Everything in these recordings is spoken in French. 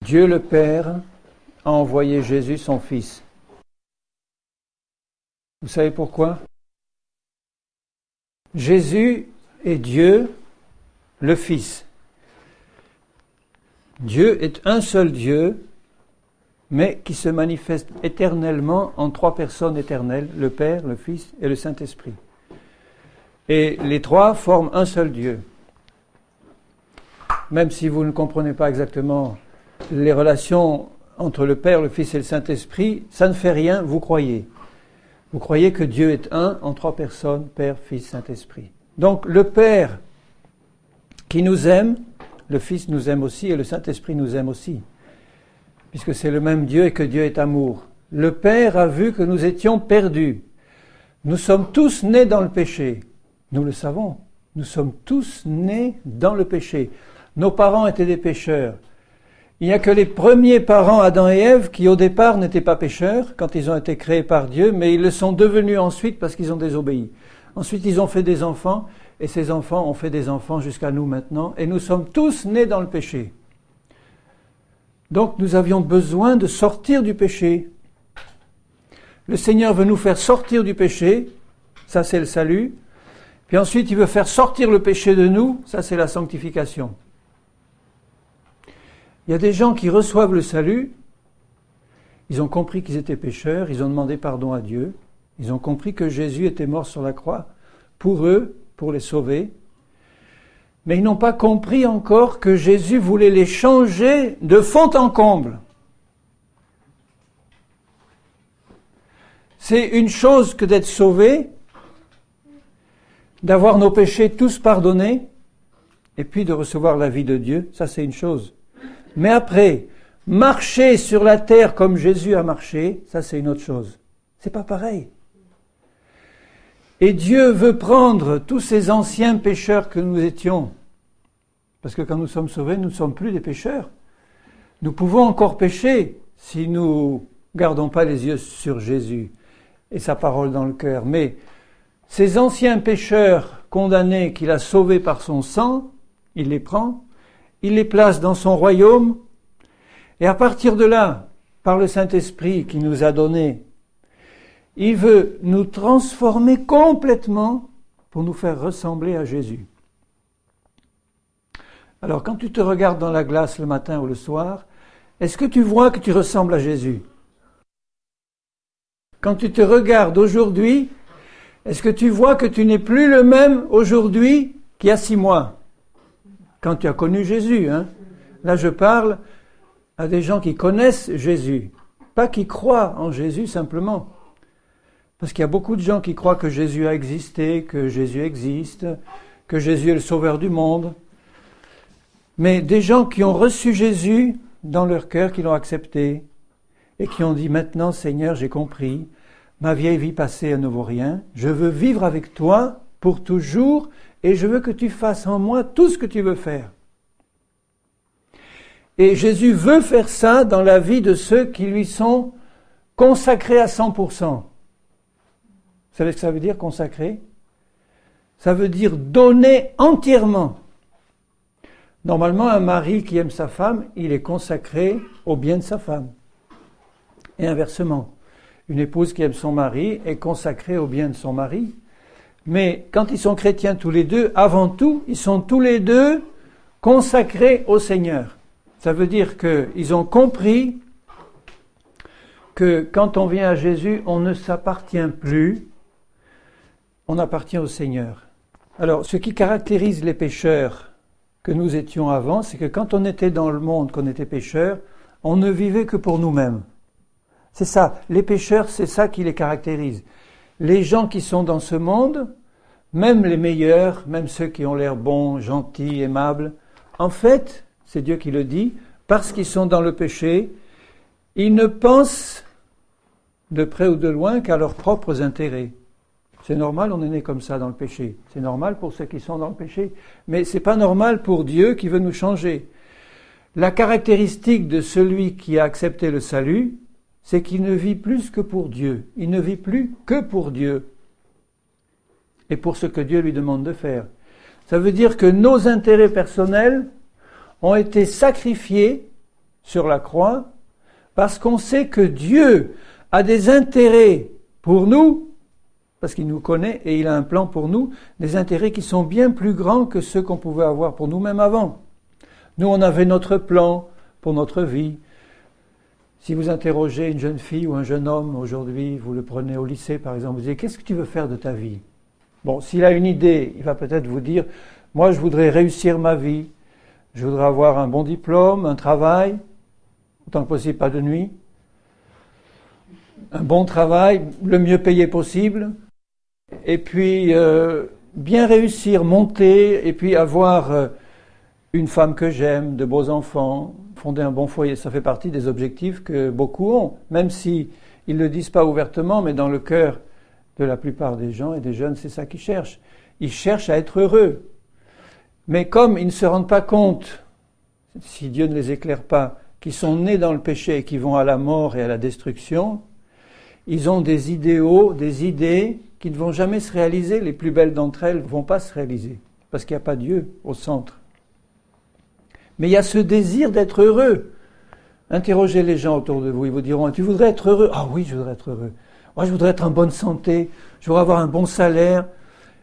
Dieu le Père a envoyé Jésus, son Fils. Vous savez pourquoi? Jésus est Dieu, le Fils. Dieu est un seul Dieu, mais qui se manifeste éternellement en trois personnes éternelles, le Père, le Fils et le Saint-Esprit. Et les trois forment un seul Dieu. Même si vous ne comprenez pas exactement les relations entre le Père, le Fils et le Saint-Esprit, ça ne fait rien, vous croyez. Vous croyez que Dieu est un en trois personnes, Père, Fils, Saint-Esprit. Donc le Père qui nous aime, le Fils nous aime aussi et le Saint-Esprit nous aime aussi, puisque c'est le même Dieu et que Dieu est amour. Le Père a vu que nous étions perdus. Nous sommes tous nés dans le péché. Nous le savons. Nous sommes tous nés dans le péché. Nos parents étaient des pécheurs. Il n'y a que les premiers parents, Adam et Ève, qui au départ n'étaient pas pécheurs quand ils ont été créés par Dieu, mais ils le sont devenus ensuite parce qu'ils ont désobéi. Ensuite, ils ont fait des enfants, et ces enfants ont fait des enfants jusqu'à nous maintenant, et nous sommes tous nés dans le péché. Donc nous avions besoin de sortir du péché. Le Seigneur veut nous faire sortir du péché, ça c'est le salut, puis ensuite il veut faire sortir le péché de nous, ça c'est la sanctification. Il y a des gens qui reçoivent le salut, ils ont compris qu'ils étaient pécheurs, ils ont demandé pardon à Dieu, ils ont compris que Jésus était mort sur la croix pour eux, pour les sauver, mais ils n'ont pas compris encore que Jésus voulait les changer de fond en comble. C'est une chose que d'être sauvé, d'avoir nos péchés tous pardonnés, et puis de recevoir la vie de Dieu, ça c'est une chose. Mais après, marcher sur la terre comme Jésus a marché, ça c'est une autre chose. C'est pas pareil. Et Dieu veut prendre tous ces anciens pécheurs que nous étions, parce que quand nous sommes sauvés, nous ne sommes plus des pécheurs. Nous pouvons encore pécher si nous gardons pas les yeux sur Jésus et sa parole dans le cœur. Mais ces anciens pécheurs condamnés qu'il a sauvés par son sang, il les prend, il les place dans son royaume, et à partir de là, par le Saint-Esprit qu'il nous a donné, il veut nous transformer complètement pour nous faire ressembler à Jésus. Alors, quand tu te regardes dans la glace le matin ou le soir, est-ce que tu vois que tu ressembles à Jésus? Quand tu te regardes aujourd'hui, est-ce que tu vois que tu n'es plus le même aujourd'hui qu'il y a 6 mois? Quand tu as connu Jésus, hein? Là, je parle à des gens qui connaissent Jésus, pas qui croient en Jésus simplement. Parce qu'il y a beaucoup de gens qui croient que Jésus a existé, que Jésus existe, que Jésus est le sauveur du monde. Mais des gens qui ont reçu Jésus dans leur cœur, qui l'ont accepté, et qui ont dit « Maintenant, Seigneur, j'ai compris, ma vieille vie passée ne vaut rien, je veux vivre avec toi pour toujours, et je veux que tu fasses en moi tout ce que tu veux faire. » Et Jésus veut faire ça dans la vie de ceux qui lui sont consacrés à 100%. Vous savez ce que ça veut dire, consacré? Ça veut dire donner entièrement. Normalement, un mari qui aime sa femme, il est consacré au bien de sa femme. Et inversement, une épouse qui aime son mari est consacrée au bien de son mari. Mais quand ils sont chrétiens tous les deux, avant tout, ils sont tous les deux consacrés au Seigneur. Ça veut dire qu'ils ont compris que quand on vient à Jésus, on ne s'appartient plus, on appartient au Seigneur. Alors, ce qui caractérise les pécheurs que nous étions avant, c'est que quand on était dans le monde, qu'on était pécheurs, on ne vivait que pour nous-mêmes. C'est ça, les pécheurs, c'est ça qui les caractérise. Les gens qui sont dans ce monde, même les meilleurs, même ceux qui ont l'air bons, gentils, aimables, en fait, c'est Dieu qui le dit, parce qu'ils sont dans le péché, ils ne pensent de près ou de loin qu'à leurs propres intérêts. C'est normal, on est né comme ça dans le péché. C'est normal pour ceux qui sont dans le péché. Mais c'est pas normal pour Dieu qui veut nous changer. La caractéristique de celui qui a accepté le salut, c'est qu'il ne vit plus que pour Dieu. Il ne vit plus que pour Dieu. Et pour ce que Dieu lui demande de faire. Ça veut dire que nos intérêts personnels ont été sacrifiés sur la croix, parce qu'on sait que Dieu a des intérêts pour nous, parce qu'il nous connaît et il a un plan pour nous, des intérêts qui sont bien plus grands que ceux qu'on pouvait avoir pour nous-mêmes avant. Nous, on avait notre plan pour notre vie. Si vous interrogez une jeune fille ou un jeune homme aujourd'hui, vous le prenez au lycée par exemple, vous dites « Qu'est-ce que tu veux faire de ta vie ?» Bon, s'il a une idée, il va peut-être vous dire « Moi, je voudrais réussir ma vie, je voudrais avoir un bon diplôme, un travail, autant que possible, pas de nuit, un bon travail, le mieux payé possible, et puis bien réussir, monter, et puis avoir une femme que j'aime, de beaux enfants, fonder un bon foyer. » Ça fait partie des objectifs que beaucoup ont, même si ils ne le disent pas ouvertement, mais dans le cœur de la plupart des gens et des jeunes, c'est ça qu'ils cherchent. Ils cherchent à être heureux. Mais comme ils ne se rendent pas compte, si Dieu ne les éclaire pas, qu'ils sont nés dans le péché et qu'ils vont à la mort et à la destruction, ils ont des idéaux, des idées qui ne vont jamais se réaliser. Les plus belles d'entre elles ne vont pas se réaliser, parce qu'il n'y a pas Dieu au centre. Mais il y a ce désir d'être heureux. Interrogez les gens autour de vous, ils vous diront « Tu voudrais être heureux ?»« Ah oui, je voudrais être heureux. Moi, je voudrais être en bonne santé, je voudrais avoir un bon salaire,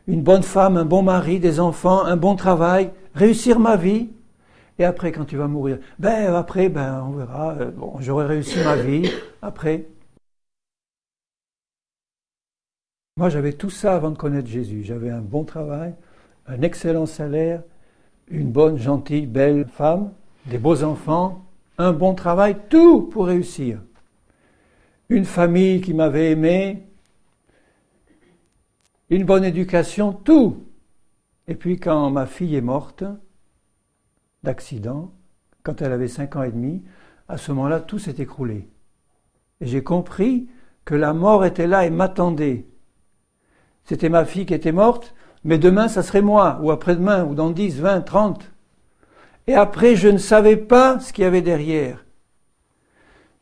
une bonne femme, un bon mari, des enfants, un bon travail, réussir ma vie. Et après, quand tu vas mourir, après, on verra, j'aurai réussi ma vie, après. » Moi, j'avais tout ça avant de connaître Jésus. J'avais un bon travail, un excellent salaire, une bonne, gentille, belle femme, des beaux enfants, un bon travail, tout pour réussir. Une famille qui m'avait aimé, une bonne éducation, tout. Et puis quand ma fille est morte, d'accident, quand elle avait 5 ans et demi, à ce moment-là, tout s'est écroulé. Et j'ai compris que la mort était là et m'attendait. C'était ma fille qui était morte, mais demain, ça serait moi, ou après-demain, ou dans 10, 20, 30. Et après, je ne savais pas ce qu'il y avait derrière.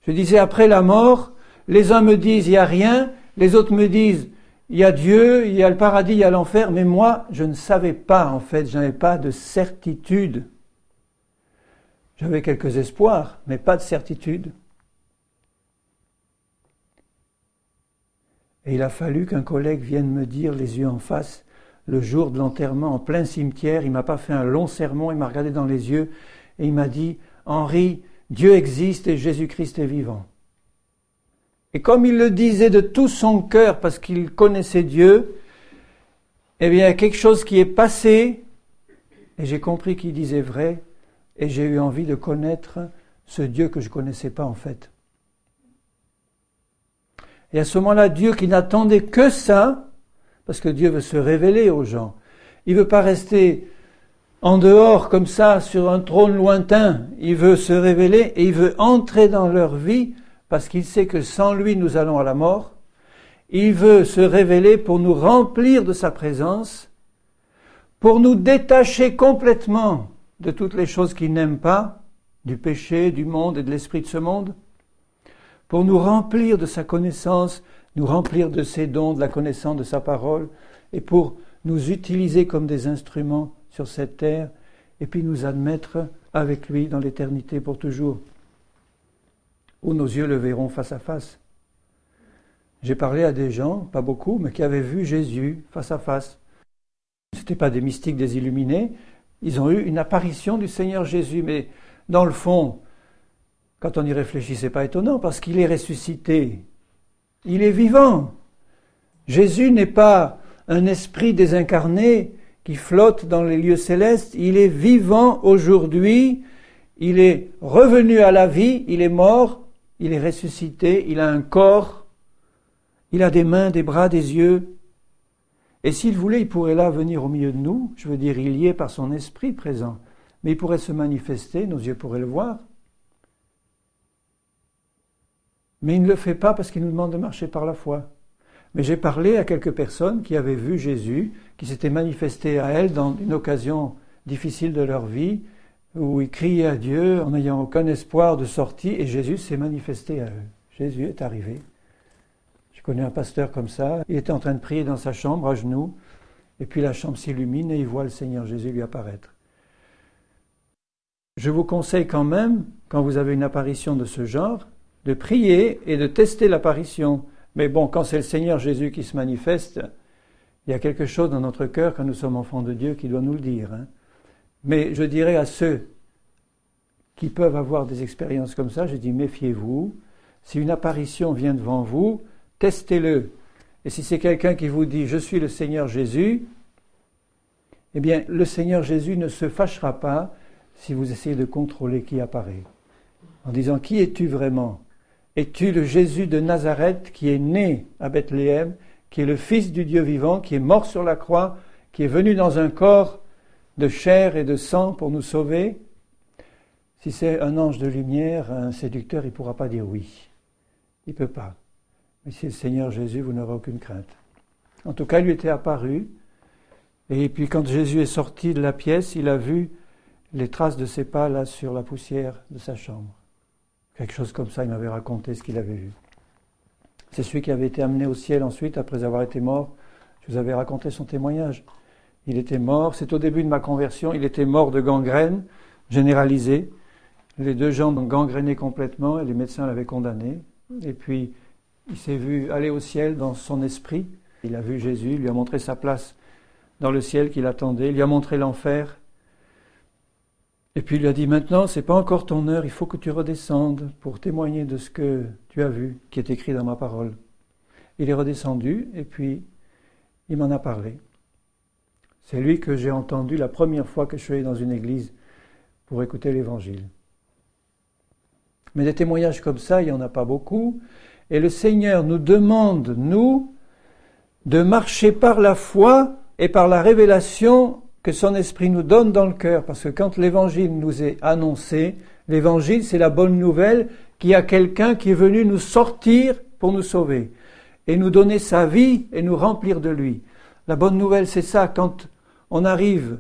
Je disais, après la mort, les uns me disent, il n'y a rien, les autres me disent, il y a Dieu, il y a le paradis, il y a l'enfer, mais moi, je ne savais pas, en fait, je n'avais pas de certitude. J'avais quelques espoirs, mais pas de certitude. Et il a fallu qu'un collègue vienne me dire, les yeux en face, le jour de l'enterrement, en plein cimetière, il ne m'a pas fait un long sermon, il m'a regardé dans les yeux et il m'a dit « Henri, Dieu existe et Jésus-Christ est vivant. » Et comme il le disait de tout son cœur parce qu'il connaissait Dieu, eh bien, il y a quelque chose qui est passé et j'ai compris qu'il disait vrai et j'ai eu envie de connaître ce Dieu que je ne connaissais pas en fait. Et à ce moment-là, Dieu qui n'attendait que ça, parce que Dieu veut se révéler aux gens. Il ne veut pas rester en dehors comme ça, sur un trône lointain. Il veut se révéler et il veut entrer dans leur vie parce qu'il sait que sans lui, nous allons à la mort. Il veut se révéler pour nous remplir de sa présence, pour nous détacher complètement de toutes les choses qu'il n'aime pas, du péché, du monde et de l'esprit de ce monde, pour nous remplir de sa connaissance, nous remplir de ses dons, de la connaissance de sa parole, et pour nous utiliser comme des instruments sur cette terre, et puis nous admettre avec lui dans l'éternité pour toujours, où nos yeux le verront face à face. J'ai parlé à des gens, pas beaucoup, mais qui avaient vu Jésus face à face. Ce n'étaient pas des mystiques, des illuminés, ils ont eu une apparition du Seigneur Jésus, mais dans le fond, quand on y réfléchit, c'est pas étonnant, parce qu'il est ressuscité. Il est vivant. Jésus n'est pas un esprit désincarné qui flotte dans les lieux célestes. Il est vivant aujourd'hui. Il est revenu à la vie. Il est mort. Il est ressuscité. Il a un corps. Il a des mains, des bras, des yeux. Et s'il voulait, il pourrait là venir au milieu de nous. Je veux dire, il y est par son esprit présent. Mais il pourrait se manifester. Nos yeux pourraient le voir. Mais il ne le fait pas parce qu'il nous demande de marcher par la foi. Mais j'ai parlé à quelques personnes qui avaient vu Jésus, qui s'étaient manifestés à elles dans une occasion difficile de leur vie, où ils criaient à Dieu en n'ayant aucun espoir de sortie, et Jésus s'est manifesté à eux. Jésus est arrivé. Je connais un pasteur comme ça, il était en train de prier dans sa chambre à genoux, et puis la chambre s'illumine et il voit le Seigneur Jésus lui apparaître. je vous conseille quand même, quand vous avez une apparition de ce genre, de prier et de tester l'apparition. Mais bon, quand c'est le Seigneur Jésus qui se manifeste, il y a quelque chose dans notre cœur, quand nous sommes enfants de Dieu, qui doit nous le dire. Mais je dirais à ceux qui peuvent avoir des expériences comme ça, je dis méfiez-vous. Si une apparition vient devant vous, testez-le. Et si c'est quelqu'un qui vous dit « Je suis le Seigneur Jésus », eh bien, le Seigneur Jésus ne se fâchera pas si vous essayez de contrôler qui apparaît. En disant « Qui es-tu vraiment ? Es-tu le Jésus de Nazareth qui est né à Bethléem, qui est le Fils du Dieu vivant, qui est mort sur la croix, qui est venu dans un corps de chair et de sang pour nous sauver ?» Si c'est un ange de lumière, un séducteur, il ne pourra pas dire oui. Il ne peut pas. Mais si c'est le Seigneur Jésus, vous n'aurez aucune crainte. En tout cas, il lui était apparu. Et puis quand Jésus est sorti de la pièce, il a vu les traces de ses pas là sur la poussière de sa chambre. Quelque chose comme ça, il m'avait raconté ce qu'il avait vu. C'est celui qui avait été amené au ciel ensuite, après avoir été mort. Je vous avais raconté son témoignage. Il était mort, c'est au début de ma conversion, il était mort de gangrène généralisée. Les deux jambes gangrénées complètement, et les médecins l'avaient condamné. Et puis, il s'est vu aller au ciel dans son esprit. Il a vu Jésus, il lui a montré sa place dans le ciel qu'il attendait. Il lui a montré l'enfer. Et puis il lui a dit, maintenant, c'est pas encore ton heure, il faut que tu redescendes pour témoigner de ce que tu as vu, qui est écrit dans ma parole. Il est redescendu, et puis il m'en a parlé. C'est lui que j'ai entendu la première fois que je suis allé dans une église pour écouter l'évangile. Mais des témoignages comme ça, il n'y en a pas beaucoup. Et le Seigneur nous demande, nous, de marcher par la foi et par la révélation que son Esprit nous donne dans le cœur. Parce que quand l'Évangile nous est annoncé, l'Évangile, c'est la bonne nouvelle qu'il y a quelqu'un qui est venu nous sortir pour nous sauver et nous donner sa vie et nous remplir de lui. La bonne nouvelle, c'est ça, quand on arrive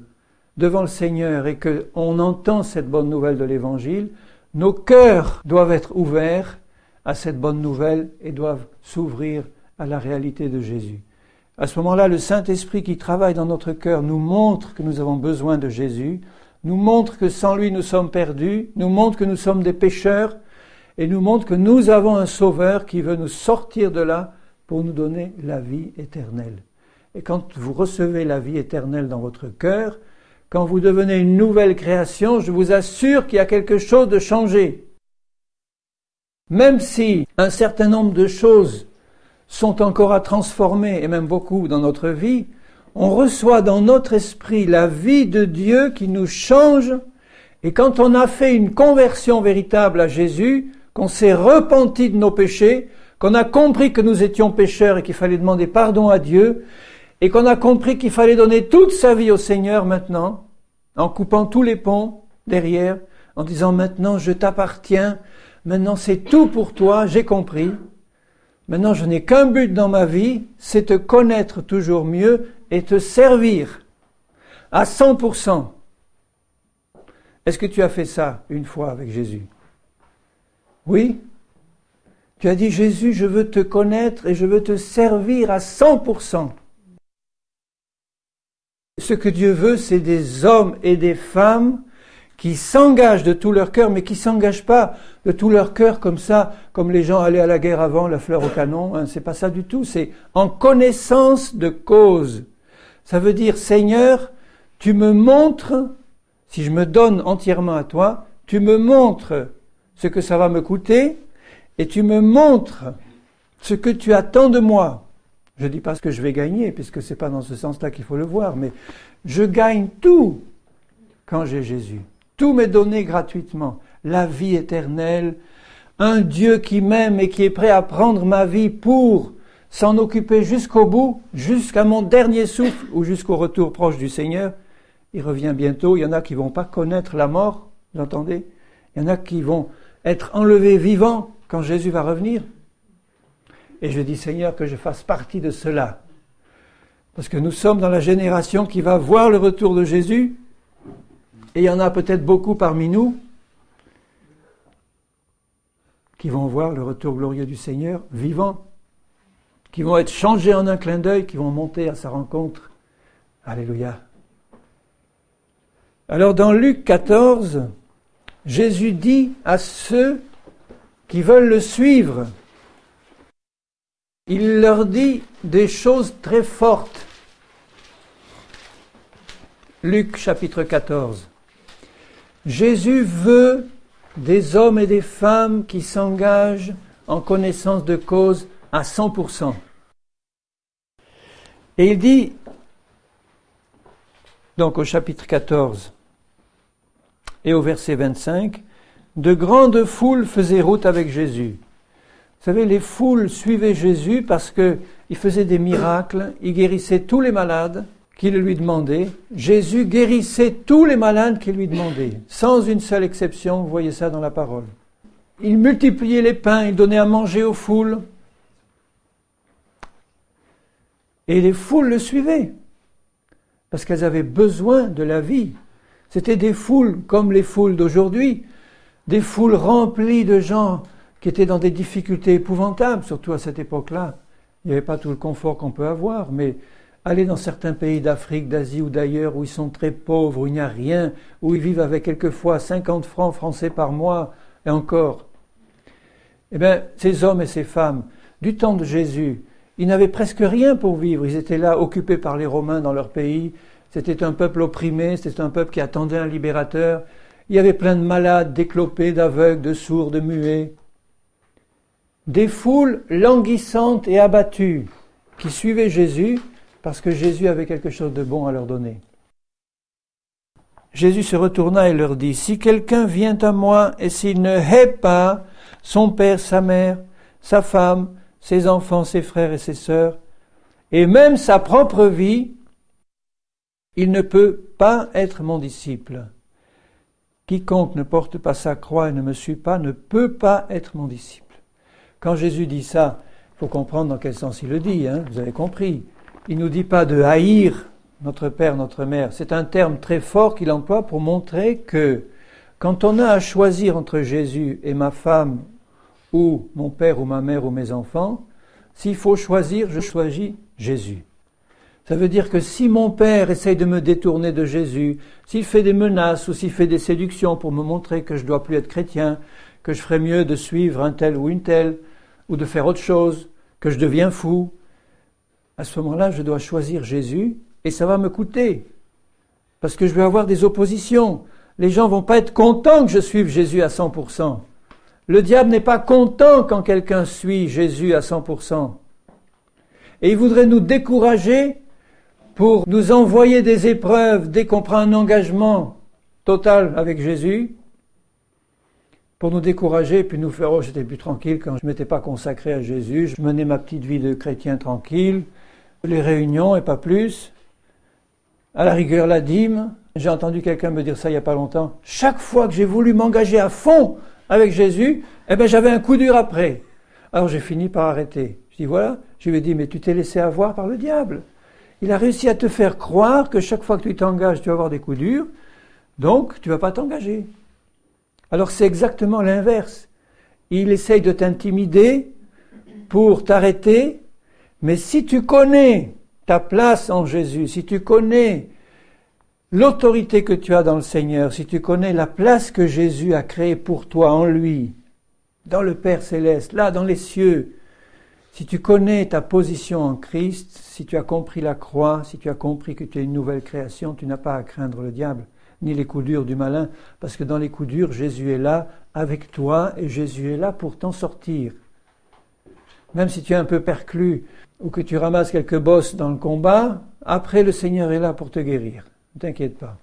devant le Seigneur et qu'on entend cette bonne nouvelle de l'Évangile, nos cœurs doivent être ouverts à cette bonne nouvelle et doivent s'ouvrir à la réalité de Jésus. À ce moment-là, le Saint-Esprit qui travaille dans notre cœur nous montre que nous avons besoin de Jésus, nous montre que sans lui nous sommes perdus, nous montre que nous sommes des pécheurs et nous montre que nous avons un Sauveur qui veut nous sortir de là pour nous donner la vie éternelle. Et quand vous recevez la vie éternelle dans votre cœur, quand vous devenez une nouvelle création, je vous assure qu'il y a quelque chose de changé. Même si un certain nombre de choses sont encore à transformer, et même beaucoup dans notre vie, on reçoit dans notre esprit la vie de Dieu qui nous change. Et quand on a fait une conversion véritable à Jésus, qu'on s'est repenti de nos péchés, qu'on a compris que nous étions pécheurs et qu'il fallait demander pardon à Dieu, et qu'on a compris qu'il fallait donner toute sa vie au Seigneur maintenant, en coupant tous les ponts derrière, en disant maintenant je t'appartiens, maintenant c'est tout pour toi, j'ai compris. Maintenant je n'ai qu'un but dans ma vie, c'est te connaître toujours mieux et te servir à 100%. Est-ce que tu as fait ça une fois avec Jésus? Oui? Tu as dit Jésus, je veux te connaître et je veux te servir à 100%. Ce que Dieu veut, c'est des hommes et des femmes qui s'engagent de tout leur cœur, mais qui ne s'engagent pas de tout leur cœur comme ça, comme les gens allaient à la guerre avant, la fleur au canon. Hein, c'est pas ça du tout, c'est en connaissance de cause. Ça veut dire, Seigneur, tu me montres, si je me donne entièrement à toi, tu me montres ce que ça va me coûter, et tu me montres ce que tu attends de moi. Je ne dis pas ce que je vais gagner, puisque ce n'est pas dans ce sens-là qu'il faut le voir, mais je gagne tout quand j'ai Jésus. Tout m'est donné gratuitement. La vie éternelle, un Dieu qui m'aime et qui est prêt à prendre ma vie pour s'en occuper jusqu'au bout, jusqu'à mon dernier souffle ou jusqu'au retour proche du Seigneur. Il revient bientôt. Il y en a qui ne vont pas connaître la mort, vous entendez? Il y en a qui vont être enlevés vivants quand Jésus va revenir. Et je dis, Seigneur, que je fasse partie de cela. Parce que nous sommes dans la génération qui va voir le retour de Jésus. Et il y en a peut-être beaucoup parmi nous qui vont voir le retour glorieux du Seigneur vivant, qui vont être changés en un clin d'œil, qui vont monter à sa rencontre. Alléluia. Alors dans Luc 14, Jésus dit à ceux qui veulent le suivre, il leur dit des choses très fortes. Luc chapitre 14. Jésus veut des hommes et des femmes qui s'engagent en connaissance de cause à 100%. Et il dit, donc au chapitre 14 et au verset 25, de grandes foules faisaient route avec Jésus. Vous savez, les foules suivaient Jésus parce qu'il faisait des miracles, il guérissait tous les malades qui le lui demandaient. Jésus guérissait tous les malades qui lui demandaient, sans une seule exception, vous voyez ça dans la parole. Il multipliait les pains, il donnait à manger aux foules. Et les foules le suivaient, parce qu'elles avaient besoin de la vie. C'était des foules comme les foules d'aujourd'hui, des foules remplies de gens qui étaient dans des difficultés épouvantables, surtout à cette époque-là. Il n'y avait pas tout le confort qu'on peut avoir, mais aller dans certains pays d'Afrique, d'Asie ou d'ailleurs où ils sont très pauvres, où il n'y a rien, où ils vivent avec quelquefois 50 francs français par mois, et encore. Eh bien, ces hommes et ces femmes, du temps de Jésus, ils n'avaient presque rien pour vivre. Ils étaient là, occupés par les Romains dans leur pays. C'était un peuple opprimé, c'était un peuple qui attendait un libérateur. Il y avait plein de malades, d'éclopés, d'aveugles, de sourds, de muets. Des foules languissantes et abattues qui suivaient Jésus parce que Jésus avait quelque chose de bon à leur donner. Jésus se retourna et leur dit, « Si quelqu'un vient à moi et s'il ne hait pas son père, sa mère, sa femme, ses enfants, ses frères et ses sœurs, et même sa propre vie, il ne peut pas être mon disciple. Quiconque ne porte pas sa croix et ne me suit pas ne peut pas être mon disciple. » Quand Jésus dit ça, il faut comprendre dans quel sens il le dit, vous avez compris. Il ne nous dit pas de haïr notre père, notre mère. C'est un terme très fort qu'il emploie pour montrer que quand on a à choisir entre Jésus et ma femme, ou mon père ou ma mère ou mes enfants, s'il faut choisir, je choisis Jésus. Ça veut dire que si mon père essaye de me détourner de Jésus, s'il fait des menaces ou s'il fait des séductions pour me montrer que je ne dois plus être chrétien, que je ferais mieux de suivre un tel ou une telle, ou de faire autre chose, que je deviens fou, à ce moment-là, je dois choisir Jésus et ça va me coûter. Parce que je vais avoir des oppositions. Les gens ne vont pas être contents que je suive Jésus à 100%. Le diable n'est pas content quand quelqu'un suit Jésus à 100%. Et il voudrait nous décourager pour nous envoyer des épreuves dès qu'on prend un engagement total avec Jésus, pour nous décourager et puis nous faire « Oh, j'étais plus tranquille quand je ne m'étais pas consacré à Jésus, je menais ma petite vie de chrétien tranquille, les réunions et pas plus, à la rigueur la dîme. » J'ai entendu quelqu'un me dire ça il n'y a pas longtemps. Chaque fois que j'ai voulu m'engager à fond avec Jésus, j'avais un coup dur après. Alors j'ai fini par arrêter. Je dis voilà, je lui ai dit mais tu t'es laissé avoir par le diable. Il a réussi à te faire croire que chaque fois que tu t'engages, tu vas avoir des coups durs, donc tu ne vas pas t'engager. Alors c'est exactement l'inverse. Il essaye de t'intimider pour t'arrêter, mais si tu connais ta place en Jésus, si tu connais l'autorité que tu as dans le Seigneur, si tu connais la place que Jésus a créée pour toi en lui, dans le Père Céleste, là dans les cieux, si tu connais ta position en Christ, si tu as compris la croix, si tu as compris que tu es une nouvelle création, tu n'as pas à craindre le diable, ni les coups durs du malin, parce que dans les coups durs, Jésus est là avec toi et Jésus est là pour t'en sortir. Même si tu es un peu perclus ou que tu ramasses quelques bosses dans le combat, après le Seigneur est là pour te guérir. Ne t'inquiète pas.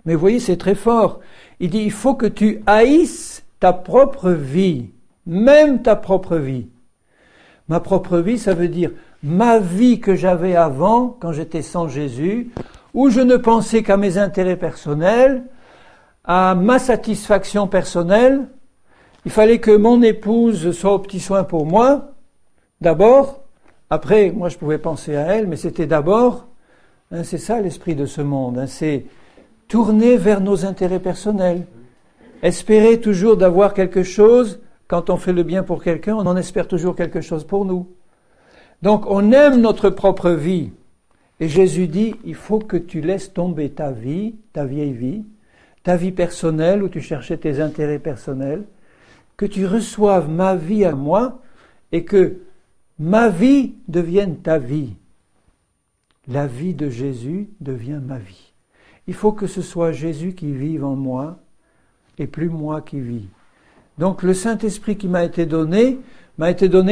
Mais vous voyez, c'est très fort. Il dit, il faut que tu haïsses ta propre vie, même ta propre vie. Ma propre vie, ça veut dire ma vie que j'avais avant, quand j'étais sans Jésus, où je ne pensais qu'à mes intérêts personnels, à ma satisfaction personnelle. Il fallait que mon épouse soit aux petits soins pour moi, d'abord. Après, moi je pouvais penser à elle, mais c'était d'abord. C'est ça l'esprit de ce monde, c'est tourner vers nos intérêts personnels. Espérer toujours d'avoir quelque chose. Quand on fait le bien pour quelqu'un, on en espère toujours quelque chose pour nous. Donc on aime notre propre vie. Et Jésus dit, il faut que tu laisses tomber ta vie, ta vieille vie, ta vie personnelle, où tu cherchais tes intérêts personnels, que tu reçoives ma vie à moi et que ma vie devienne ta vie. La vie de Jésus devient ma vie. Il faut que ce soit Jésus qui vive en moi et plus moi qui vis. Donc le Saint-Esprit qui m'a été donné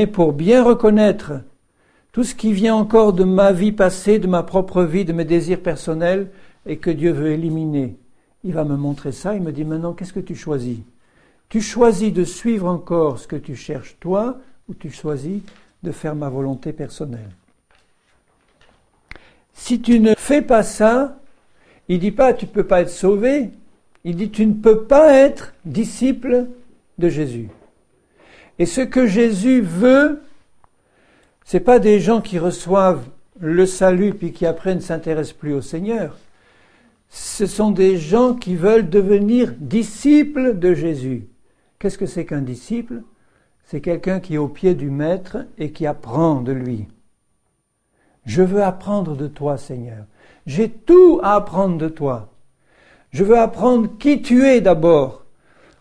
pour bien reconnaître tout ce qui vient encore de ma vie passée, de ma propre vie, de mes désirs personnels et que Dieu veut éliminer. Il va me montrer ça, il me dit maintenant qu'est-ce que tu choisis ? Tu choisis de suivre encore ce que tu cherches toi ou tu choisis de faire ma volonté personnelle. Si tu ne fais pas ça, il ne dit pas tu ne peux pas être sauvé, il dit tu ne peux pas être disciple de Jésus. Et ce que Jésus veut, c'est pas des gens qui reçoivent le salut puis qui après ne s'intéressent plus au Seigneur. Ce sont des gens qui veulent devenir disciples de Jésus. Qu'est-ce que c'est qu'un disciple ? C'est quelqu'un qui est au pied du Maître et qui apprend de lui. Je veux apprendre de toi, Seigneur. J'ai tout à apprendre de toi. Je veux apprendre qui tu es d'abord,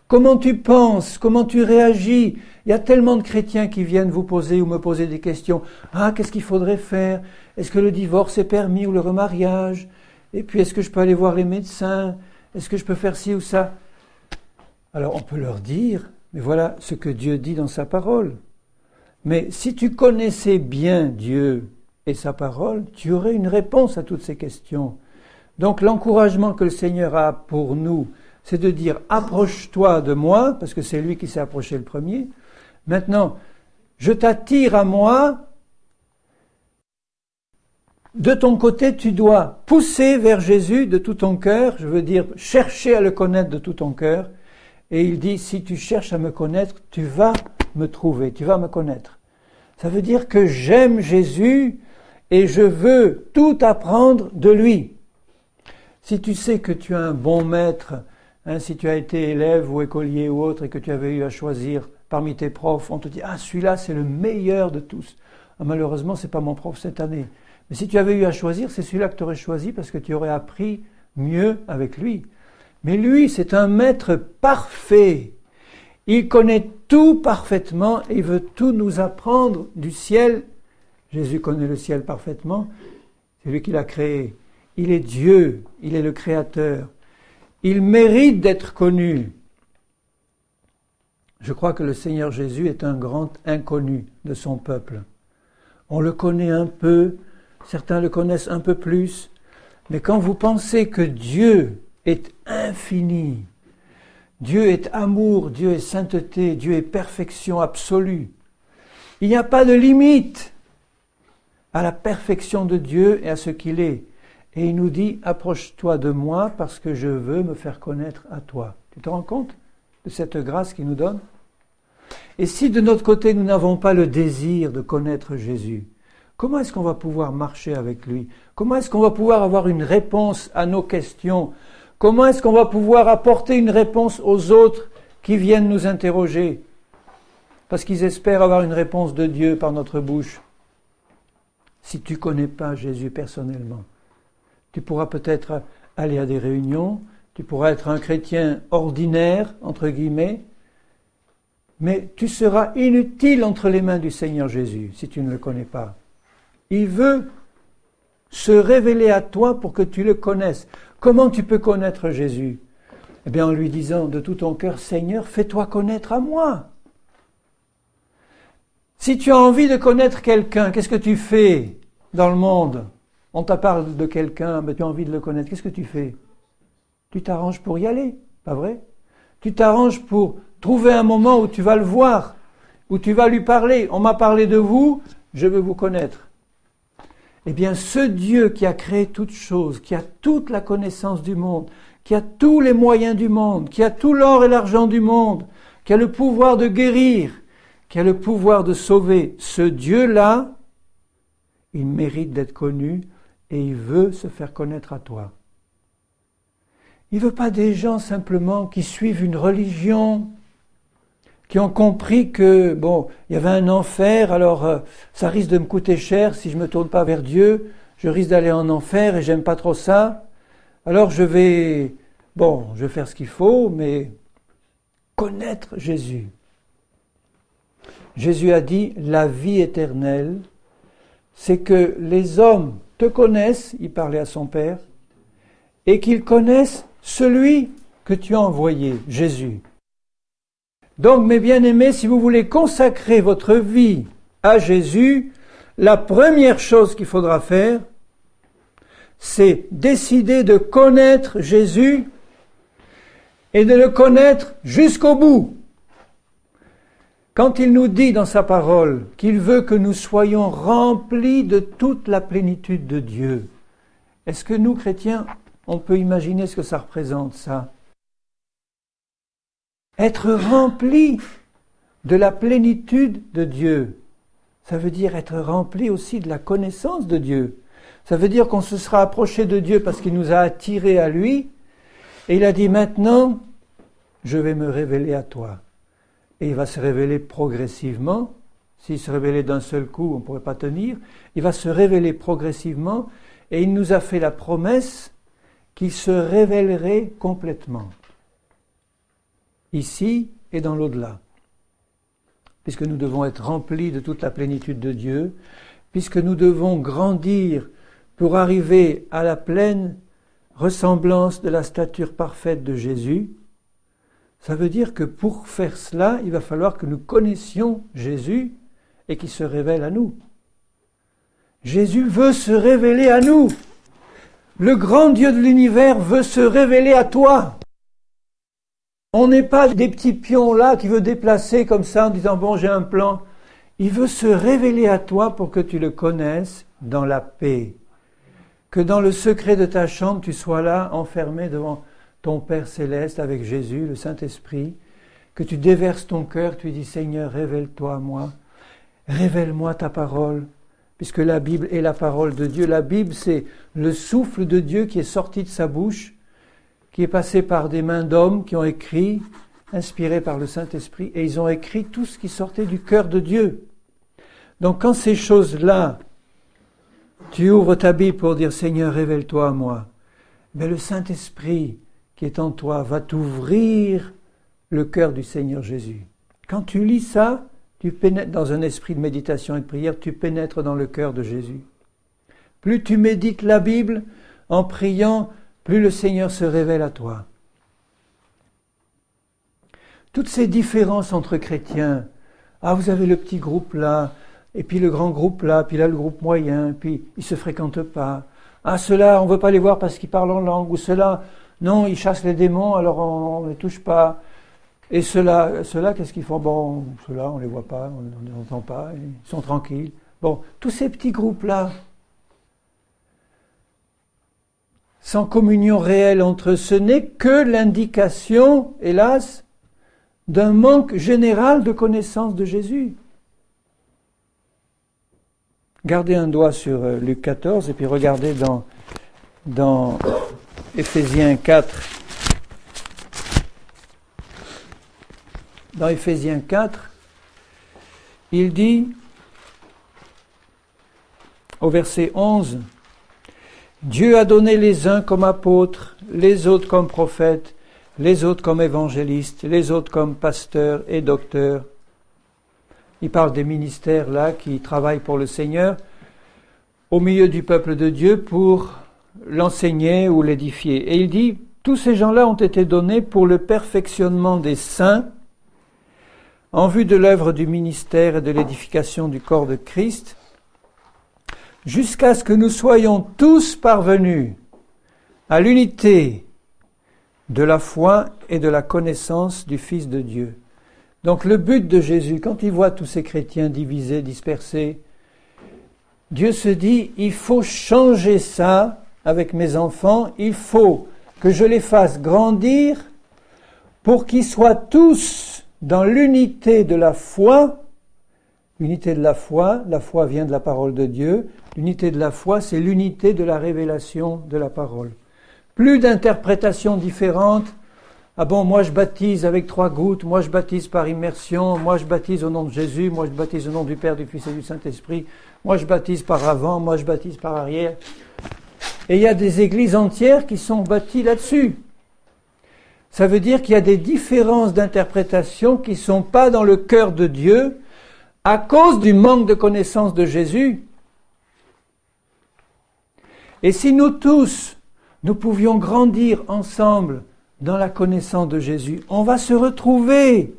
comment tu penses, comment tu réagis. Il y a tellement de chrétiens qui viennent vous poser ou me poser des questions. Ah, qu'est-ce qu'il faudrait faire ? Est-ce que le divorce est permis ou le remariage ? Et puis, est-ce que je peux aller voir les médecins ? Est-ce que je peux faire ci ou ça ? Alors, on peut leur dire, mais voilà ce que Dieu dit dans sa parole. Mais si tu connaissais bien Dieu et sa parole, tu aurais une réponse à toutes ces questions. Donc, l'encouragement que le Seigneur a pour nous, c'est de dire « approche-toi de moi », parce que c'est lui qui s'est approché le premier. Maintenant, je t'attire à moi. De ton côté, tu dois pousser vers Jésus de tout ton cœur, je veux dire chercher à le connaître de tout ton cœur. Et il dit, si tu cherches à me connaître, tu vas me trouver, tu vas me connaître. Ça veut dire que j'aime Jésus et je veux tout apprendre de lui. Si tu sais que tu as un bon maître, si tu as été élève ou écolier ou autre et que tu avais eu à choisir parmi tes profs, on te dit, ah celui-là c'est le meilleur de tous. Ah, malheureusement, c'est pas mon prof cette année. Mais si tu avais eu à choisir, c'est celui-là que tu aurais choisi parce que tu aurais appris mieux avec lui. Mais lui, c'est un maître parfait. Il connaît tout parfaitement et il veut tout nous apprendre du ciel. Jésus connaît le ciel parfaitement. C'est lui qui l'a créé. Il est Dieu, il est le Créateur. Il mérite d'être connu. Je crois que le Seigneur Jésus est un grand inconnu de son peuple. On le connaît un peu, certains le connaissent un peu plus, mais quand vous pensez que Dieu est infini, Dieu est amour, Dieu est sainteté, Dieu est perfection absolue, il n'y a pas de limite à la perfection de Dieu et à ce qu'il est. Et il nous dit, approche-toi de moi parce que je veux me faire connaître à toi. Tu te rends compte de cette grâce qu'il nous donne ? Et si de notre côté nous n'avons pas le désir de connaître Jésus, comment est-ce qu'on va pouvoir marcher avec lui ? Comment est-ce qu'on va pouvoir avoir une réponse à nos questions ? Comment est-ce qu'on va pouvoir apporter une réponse aux autres qui viennent nous interroger ? Parce qu'ils espèrent avoir une réponse de Dieu par notre bouche. Si tu ne connais pas Jésus personnellement, tu pourras peut-être aller à des réunions, tu pourras être un chrétien ordinaire, entre guillemets, mais tu seras inutile entre les mains du Seigneur Jésus si tu ne le connais pas. Il veut se révéler à toi pour que tu le connaisses. Comment tu peux connaître Jésus ? Eh bien en lui disant de tout ton cœur, Seigneur, fais-toi connaître à moi. Si tu as envie de connaître quelqu'un, qu'est-ce que tu fais dans le monde ? On t'a parlé de quelqu'un, mais tu as envie de le connaître, qu'est-ce que tu fais ? Tu t'arranges pour y aller, pas vrai ? Tu t'arranges pour trouver un moment où tu vas le voir, où tu vas lui parler. On m'a parlé de vous, je veux vous connaître. Eh bien, ce Dieu qui a créé toutes choses, qui a toute la connaissance du monde, qui a tous les moyens du monde, qui a tout l'or et l'argent du monde, qui a le pouvoir de guérir, qui a le pouvoir de sauver, ce Dieu-là, il mérite d'être connu et il veut se faire connaître à toi. Il ne veut pas des gens simplement qui suivent une religion, qui ont compris que, bon, il y avait un enfer, alors ça risque de me coûter cher si je ne me tourne pas vers Dieu, je risque d'aller en enfer et j'aime pas trop ça, alors je vais bon, je vais faire ce qu'il faut, mais connaître Jésus. Jésus a dit, la vie éternelle, c'est que les hommes te connaissent, il parlait à son Père, et qu'ils connaissent celui que tu as envoyé, Jésus. Donc, mes bien-aimés, si vous voulez consacrer votre vie à Jésus, la première chose qu'il faudra faire, c'est décider de connaître Jésus et de le connaître jusqu'au bout. Quand il nous dit dans sa parole qu'il veut que nous soyons remplis de toute la plénitude de Dieu, est-ce que nous, chrétiens, on peut imaginer ce que ça représente, ça? Être rempli de la plénitude de Dieu, ça veut dire être rempli aussi de la connaissance de Dieu. Ça veut dire qu'on se sera approché de Dieu parce qu'il nous a attirés à lui, et il a dit maintenant, je vais me révéler à toi. Et il va se révéler progressivement. S'il se révélait d'un seul coup, on ne pourrait pas tenir. Il va se révéler progressivement, et il nous a fait la promesse qu'il se révélerait complètement. Ici et dans l'au-delà. Puisque nous devons être remplis de toute la plénitude de Dieu, puisque nous devons grandir pour arriver à la pleine ressemblance de la stature parfaite de Jésus, ça veut dire que pour faire cela, il va falloir que nous connaissions Jésus et qu'il se révèle à nous. Jésus veut se révéler à nous. Le grand Dieu de l'univers veut se révéler à toi. On n'est pas des petits pions là qui veut déplacer comme ça en disant « bon, j'ai un plan ». Il veut se révéler à toi pour que tu le connaisses dans la paix. Que dans le secret de ta chambre, tu sois là, enfermé devant ton Père céleste avec Jésus, le Saint-Esprit. Que tu déverses ton cœur, tu dis « Seigneur, révèle-toi à moi. Révèle-moi ta parole. » Puisque la Bible est la parole de Dieu. La Bible, c'est le souffle de Dieu qui est sorti de sa bouche, qui est passé par des mains d'hommes qui ont écrit, inspirés par le Saint-Esprit, et ils ont écrit tout ce qui sortait du cœur de Dieu. Donc quand ces choses-là, tu ouvres ta Bible pour dire « Seigneur, révèle-toi à moi », mais le Saint-Esprit qui est en toi va t'ouvrir le cœur du Seigneur Jésus. Quand tu lis ça, tu pénètres dans un esprit de méditation et de prière, tu pénètres dans le cœur de Jésus. Plus tu médites la Bible en priant, plus le Seigneur se révèle à toi. Toutes ces différences entre chrétiens, ah vous avez le petit groupe là, et puis le grand groupe là, puis là le groupe moyen, puis ils ne se fréquentent pas. Ah ceux-là, on ne veut pas les voir parce qu'ils parlent en langue, ou ceux-là, non, ils chassent les démons, alors on ne les touche pas. Et ceux-là, qu'est-ce qu'ils font? Bon, ceux-là, on ne les voit pas, on ne les entend pas, ils sont tranquilles. Bon, tous ces petits groupes-là, sans communion réelle entre eux, ce n'est que l'indication, hélas, d'un manque général de connaissance de Jésus. Gardez un doigt sur Luc 14 et puis regardez dans Éphésiens 4. Dans Éphésiens 4, il dit, au verset 11, « Dieu a donné les uns comme apôtres, les autres comme prophètes, les autres comme évangélistes, les autres comme pasteurs et docteurs. » Il parle des ministères là qui travaillent pour le Seigneur au milieu du peuple de Dieu pour l'enseigner ou l'édifier. Et il dit, tous ces gens-là ont été donnés pour le perfectionnement des saints, en vue de l'œuvre du ministère et de l'édification du corps de Christ, jusqu'à ce que nous soyons tous parvenus à l'unité de la foi et de la connaissance du Fils de Dieu. Donc le but de Jésus, quand il voit tous ces chrétiens divisés, dispersés, Dieu se dit, il faut changer ça avec mes enfants, il faut que je les fasse grandir pour qu'ils soient tous dans l'unité de la foi. L'unité de la foi vient de la parole de Dieu, l'unité de la foi, c'est l'unité de la révélation de la parole. Plus d'interprétations différentes. Ah bon, moi je baptise avec 3 gouttes, moi je baptise par immersion, moi je baptise au nom de Jésus, moi je baptise au nom du Père, du Fils et du Saint-Esprit, moi je baptise par avant, moi je baptise par arrière. Et il y a des églises entières qui sont bâties là-dessus. Ça veut dire qu'il y a des différences d'interprétation qui ne sont pas dans le cœur de Dieu à cause du manque de connaissance de Jésus. Et si nous tous, nous pouvions grandir ensemble dans la connaissance de Jésus, on va se retrouver.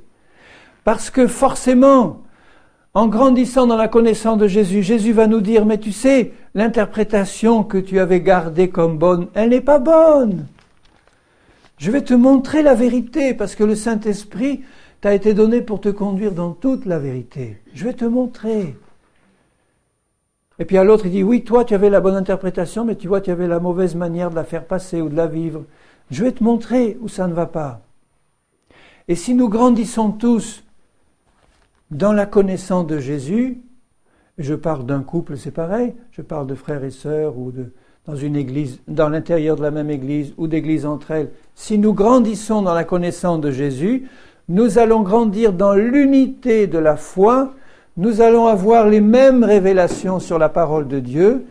Parce que forcément, en grandissant dans la connaissance de Jésus, Jésus va nous dire, mais tu sais, l'interprétation que tu avais gardée comme bonne, elle n'est pas bonne. Je vais te montrer la vérité, parce que le Saint-Esprit t'a été donné pour te conduire dans toute la vérité. Je vais te montrer. Et puis à l'autre, il dit, oui, toi, tu avais la bonne interprétation, mais tu vois, tu avais la mauvaise manière de la faire passer ou de la vivre. Je vais te montrer où ça ne va pas. Et si nous grandissons tous dans la connaissance de Jésus, je parle d'un couple, c'est pareil, je parle de frères et sœurs ou dans une église, dans l'intérieur de la même église ou d'églises entre elles, si nous grandissons dans la connaissance de Jésus, nous allons grandir dans l'unité de la foi, nous allons avoir les mêmes révélations sur la parole de Dieu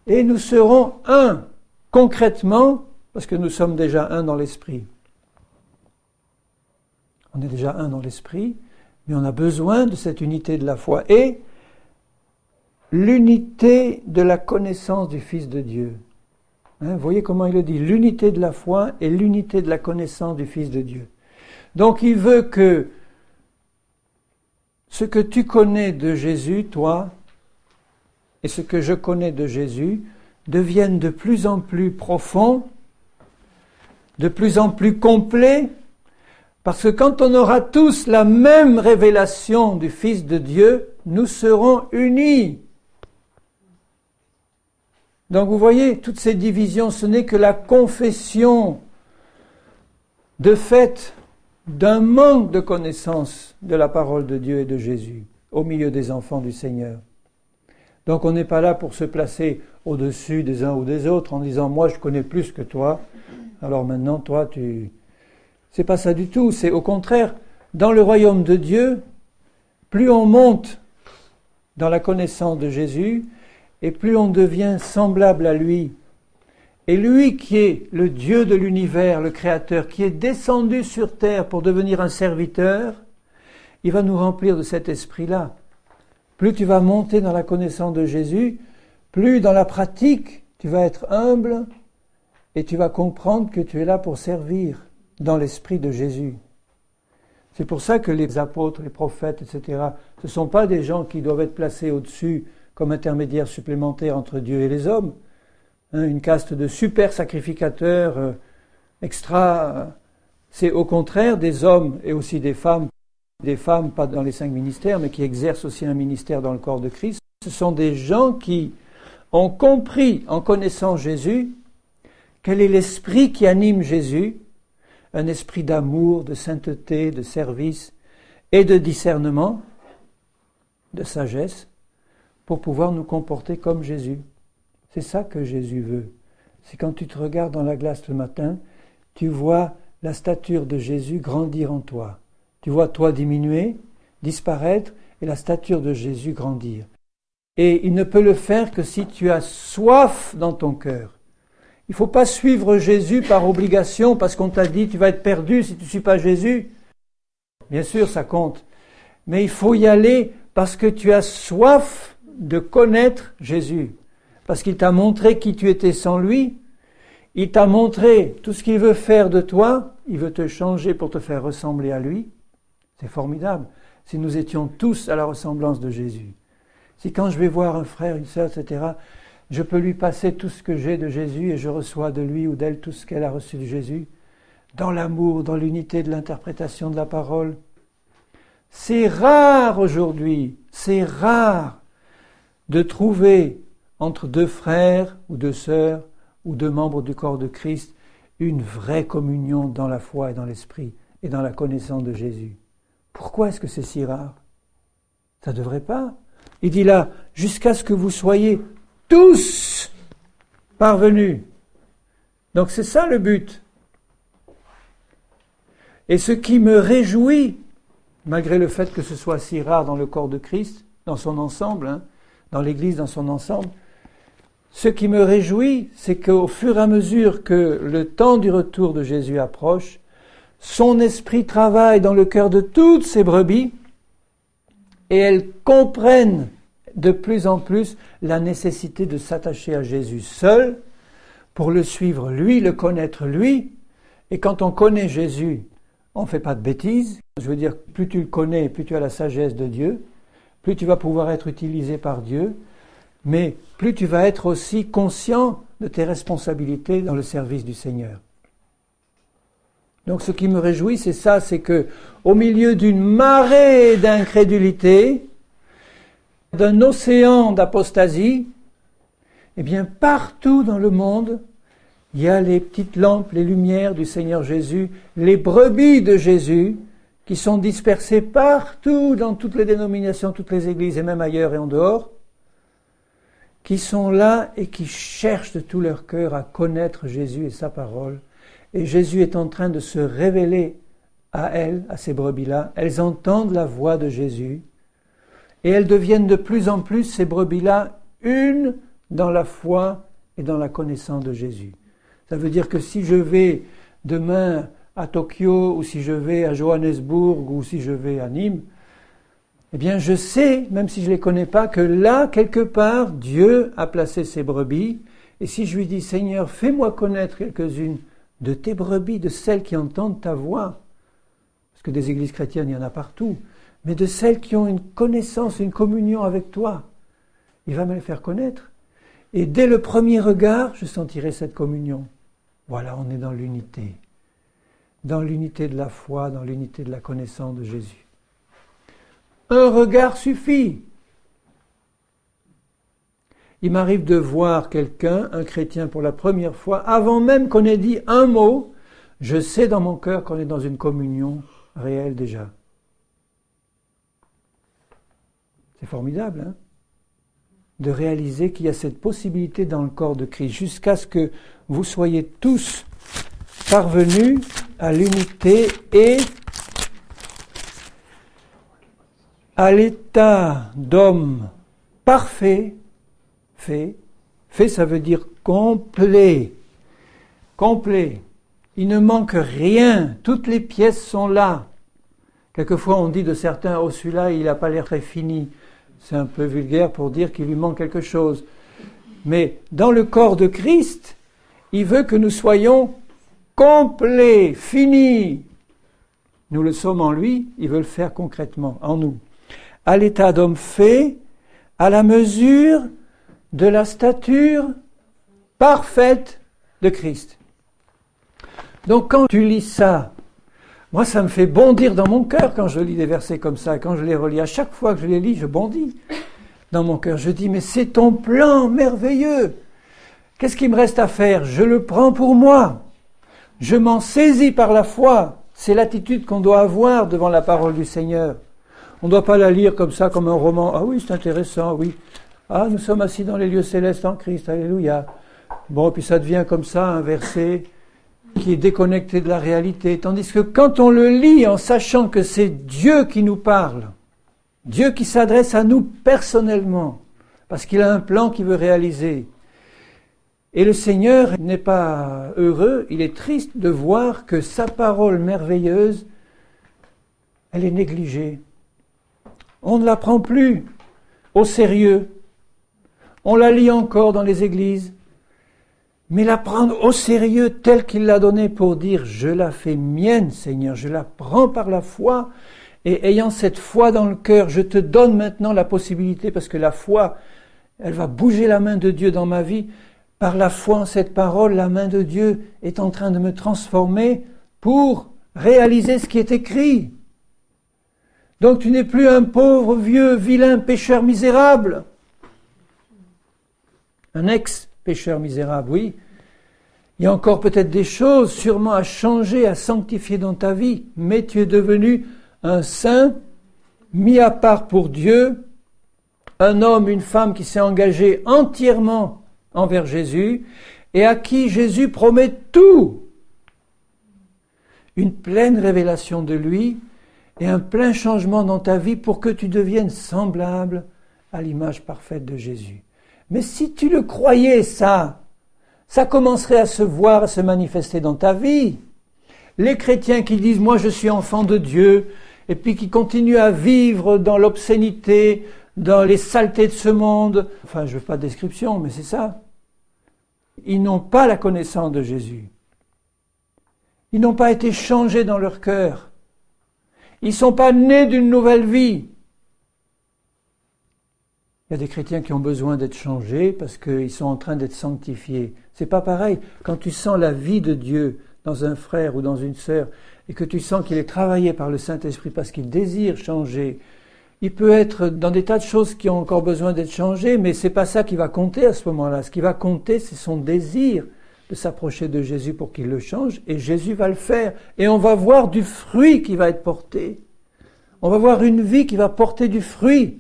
et nous serons un, concrètement, parce que nous sommes déjà un dans l'esprit. On est déjà un dans l'esprit, mais on a besoin de cette unité de la foi et l'unité de la connaissance du Fils de Dieu. Vous voyez comment il le dit, l'unité de la foi et l'unité de la connaissance du Fils de Dieu. Donc il veut que ce que tu connais de Jésus, toi, et ce que je connais de Jésus, deviennent de plus en plus profonds, de plus en plus complets, parce que quand on aura tous la même révélation du Fils de Dieu, nous serons unis. Donc vous voyez, toutes ces divisions, ce n'est que la confession de fait d'un manque de connaissance de la parole de Dieu et de Jésus au milieu des enfants du Seigneur. Donc on n'est pas là pour se placer au-dessus des uns ou des autres en disant « moi je connais plus que toi, alors maintenant toi tu... » C'est pas ça du tout, c'est au contraire, dans le royaume de Dieu, plus on monte dans la connaissance de Jésus, et plus on devient semblable à lui. Et lui qui est le Dieu de l'univers, le Créateur, qui est descendu sur terre pour devenir un serviteur, il va nous remplir de cet esprit-là. Plus tu vas monter dans la connaissance de Jésus, plus dans la pratique, tu vas être humble et tu vas comprendre que tu es là pour servir dans l'esprit de Jésus. C'est pour ça que les apôtres, les prophètes, etc., ce ne sont pas des gens qui doivent être placés au-dessus comme intermédiaires supplémentaires entre Dieu et les hommes. Une caste de super sacrificateurs extra. C'est au contraire des hommes et aussi des femmes pas dans les 5 ministères, mais qui exercent aussi un ministère dans le corps de Christ. Ce sont des gens qui ont compris, en connaissant Jésus, quel est l'esprit qui anime Jésus, un esprit d'amour, de sainteté, de service et de discernement, de sagesse, pour pouvoir nous comporter comme Jésus. C'est ça que Jésus veut. C'est quand tu te regardes dans la glace le matin, tu vois la stature de Jésus grandir en toi. Tu vois toi diminuer, disparaître, et la stature de Jésus grandir. Et il ne peut le faire que si tu as soif dans ton cœur. Il ne faut pas suivre Jésus par obligation parce qu'on t'a dit tu vas être perdu si tu ne suis pas Jésus. Bien sûr, ça compte. Mais il faut y aller parce que tu as soif de connaître Jésus. Parce qu'il t'a montré qui tu étais sans lui. Il t'a montré tout ce qu'il veut faire de toi. Il veut te changer pour te faire ressembler à lui. C'est formidable. Si nous étions tous à la ressemblance de Jésus. Si quand je vais voir un frère, une sœur, etc., je peux lui passer tout ce que j'ai de Jésus et je reçois de lui ou d'elle tout ce qu'elle a reçu de Jésus, dans l'amour, dans l'unité de l'interprétation de la parole. C'est rare aujourd'hui, c'est rare de trouver entre 2 frères ou 2 sœurs ou 2 membres du corps de Christ une vraie communion dans la foi et dans l'esprit et dans la connaissance de Jésus. Pourquoi est-ce que c'est si rare? Ça ne devrait pas. Il dit là, jusqu'à ce que vous soyez tous parvenus. Donc c'est ça le but. Et ce qui me réjouit, malgré le fait que ce soit si rare dans le corps de Christ, dans son ensemble, dans l'Église dans son ensemble, ce qui me réjouit, c'est qu'au fur et à mesure que le temps du retour de Jésus approche, son esprit travaille dans le cœur de toutes ces brebis et elles comprennent de plus en plus la nécessité de s'attacher à Jésus seul pour le suivre lui, le connaître lui. Et quand on connaît Jésus, on ne fait pas de bêtises. Je veux dire, plus tu le connais, plus tu as la sagesse de Dieu, plus tu vas pouvoir être utilisé par Dieu, mais plus tu vas être aussi conscient de tes responsabilités dans le service du Seigneur. Donc ce qui me réjouit, c'est ça, c'est que au milieu d'une marée d'incrédulité, d'un océan d'apostasie, eh bien partout dans le monde, il y a les petites lampes, les lumières du Seigneur Jésus, les brebis de Jésus, qui sont dispersées partout dans toutes les dénominations, toutes les églises, et même ailleurs et en dehors, qui sont là et qui cherchent de tout leur cœur à connaître Jésus et sa parole. Et Jésus est en train de se révéler à elles, à ces brebis-là. Elles entendent la voix de Jésus et elles deviennent de plus en plus, ces brebis-là, une dans la foi et dans la connaissance de Jésus. Ça veut dire que si je vais demain à Tokyo ou si je vais à Johannesburg ou si je vais à Nîmes, eh bien je sais, même si je ne les connais pas, que là, quelque part, Dieu a placé ses brebis. Et si je lui dis, Seigneur, fais-moi connaître quelques-unes de tes brebis, de celles qui entendent ta voix, parce que des églises chrétiennes, il y en a partout, mais de celles qui ont une connaissance, une communion avec toi, il va me les faire connaître. Et dès le premier regard, je sentirai cette communion. Voilà, on est dans l'unité de la foi, dans l'unité de la connaissance de Jésus. Un regard suffit. Il m'arrive de voir quelqu'un, un chrétien pour la première fois, avant même qu'on ait dit un mot, je sais dans mon cœur qu'on est dans une communion réelle déjà. C'est formidable, hein, de réaliser qu'il y a cette possibilité dans le corps de Christ, jusqu'à ce que vous soyez tous parvenus à l'unité et à l'état d'homme parfait. Fait, ça veut dire complet. Complet. Il ne manque rien. Toutes les pièces sont là. Quelquefois, on dit de certains, oh, celui-là, il n'a pas l'air très fini. C'est un peu vulgaire pour dire qu'il lui manque quelque chose. Mais dans le corps de Christ, il veut que nous soyons complets, finis. Nous le sommes en lui, il veut le faire concrètement, en nous. À l'état d'homme fait, à la mesure de la stature parfaite de Christ. Donc quand tu lis ça, moi ça me fait bondir dans mon cœur quand je lis des versets comme ça, quand je les relis. À chaque fois que je les lis, je bondis dans mon cœur. Je dis, mais c'est ton plan merveilleux. Qu'est-ce qu'il me reste à faire? Je le prends pour moi. Je m'en saisis par la foi. C'est l'attitude qu'on doit avoir devant la parole du Seigneur. On ne doit pas la lire comme ça, comme un roman. Ah oui, c'est intéressant, oui. Ah, nous sommes assis dans les lieux célestes en Christ, alléluia. Bon, puis ça devient comme ça un verset qui est déconnecté de la réalité. Tandis que quand on le lit en sachant que c'est Dieu qui nous parle, Dieu qui s'adresse à nous personnellement, parce qu'il a un plan qu'il veut réaliser. Et le Seigneur n'est pas heureux, il est triste de voir que sa parole merveilleuse, elle est négligée. On ne la prend plus au sérieux. On la lit encore dans les églises, mais la prendre au sérieux telle qu'il l'a donnée pour dire « Je la fais mienne, Seigneur, je la prends par la foi, et ayant cette foi dans le cœur, je te donne maintenant la possibilité, parce que la foi, elle va bouger la main de Dieu dans ma vie. Par la foi en cette parole, la main de Dieu est en train de me transformer pour réaliser ce qui est écrit. Donc tu n'es plus un pauvre, vieux, vilain pécheur misérable. » Un ex-pécheur misérable, oui. Il y a encore peut-être des choses sûrement à changer, à sanctifier dans ta vie, mais tu es devenu un saint, mis à part pour Dieu, un homme, une femme qui s'est engagé entièrement envers Jésus et à qui Jésus promet tout. Une pleine révélation de lui et un plein changement dans ta vie pour que tu deviennes semblable à l'image parfaite de Jésus. Mais si tu le croyais, ça commencerait à se voir, à se manifester dans ta vie. Les chrétiens qui disent « moi je suis enfant de Dieu » et puis qui continuent à vivre dans l'obscénité, dans les saletés de ce monde. Enfin, je ne veux pas de description, mais c'est ça. Ils n'ont pas la connaissance de Jésus. Ils n'ont pas été changés dans leur cœur. Ils ne sont pas nés d'une nouvelle vie. Il y a des chrétiens qui ont besoin d'être changés parce qu'ils sont en train d'être sanctifiés. C'est pas pareil. Quand tu sens la vie de Dieu dans un frère ou dans une sœur et que tu sens qu'il est travaillé par le Saint-Esprit parce qu'il désire changer, il peut être dans des tas de choses qui ont encore besoin d'être changées, mais c'est pas ça qui va compter à ce moment-là. Ce qui va compter, c'est son désir de s'approcher de Jésus pour qu'il le change, et Jésus va le faire. Et on va voir du fruit qui va être porté. On va voir une vie qui va porter du fruit.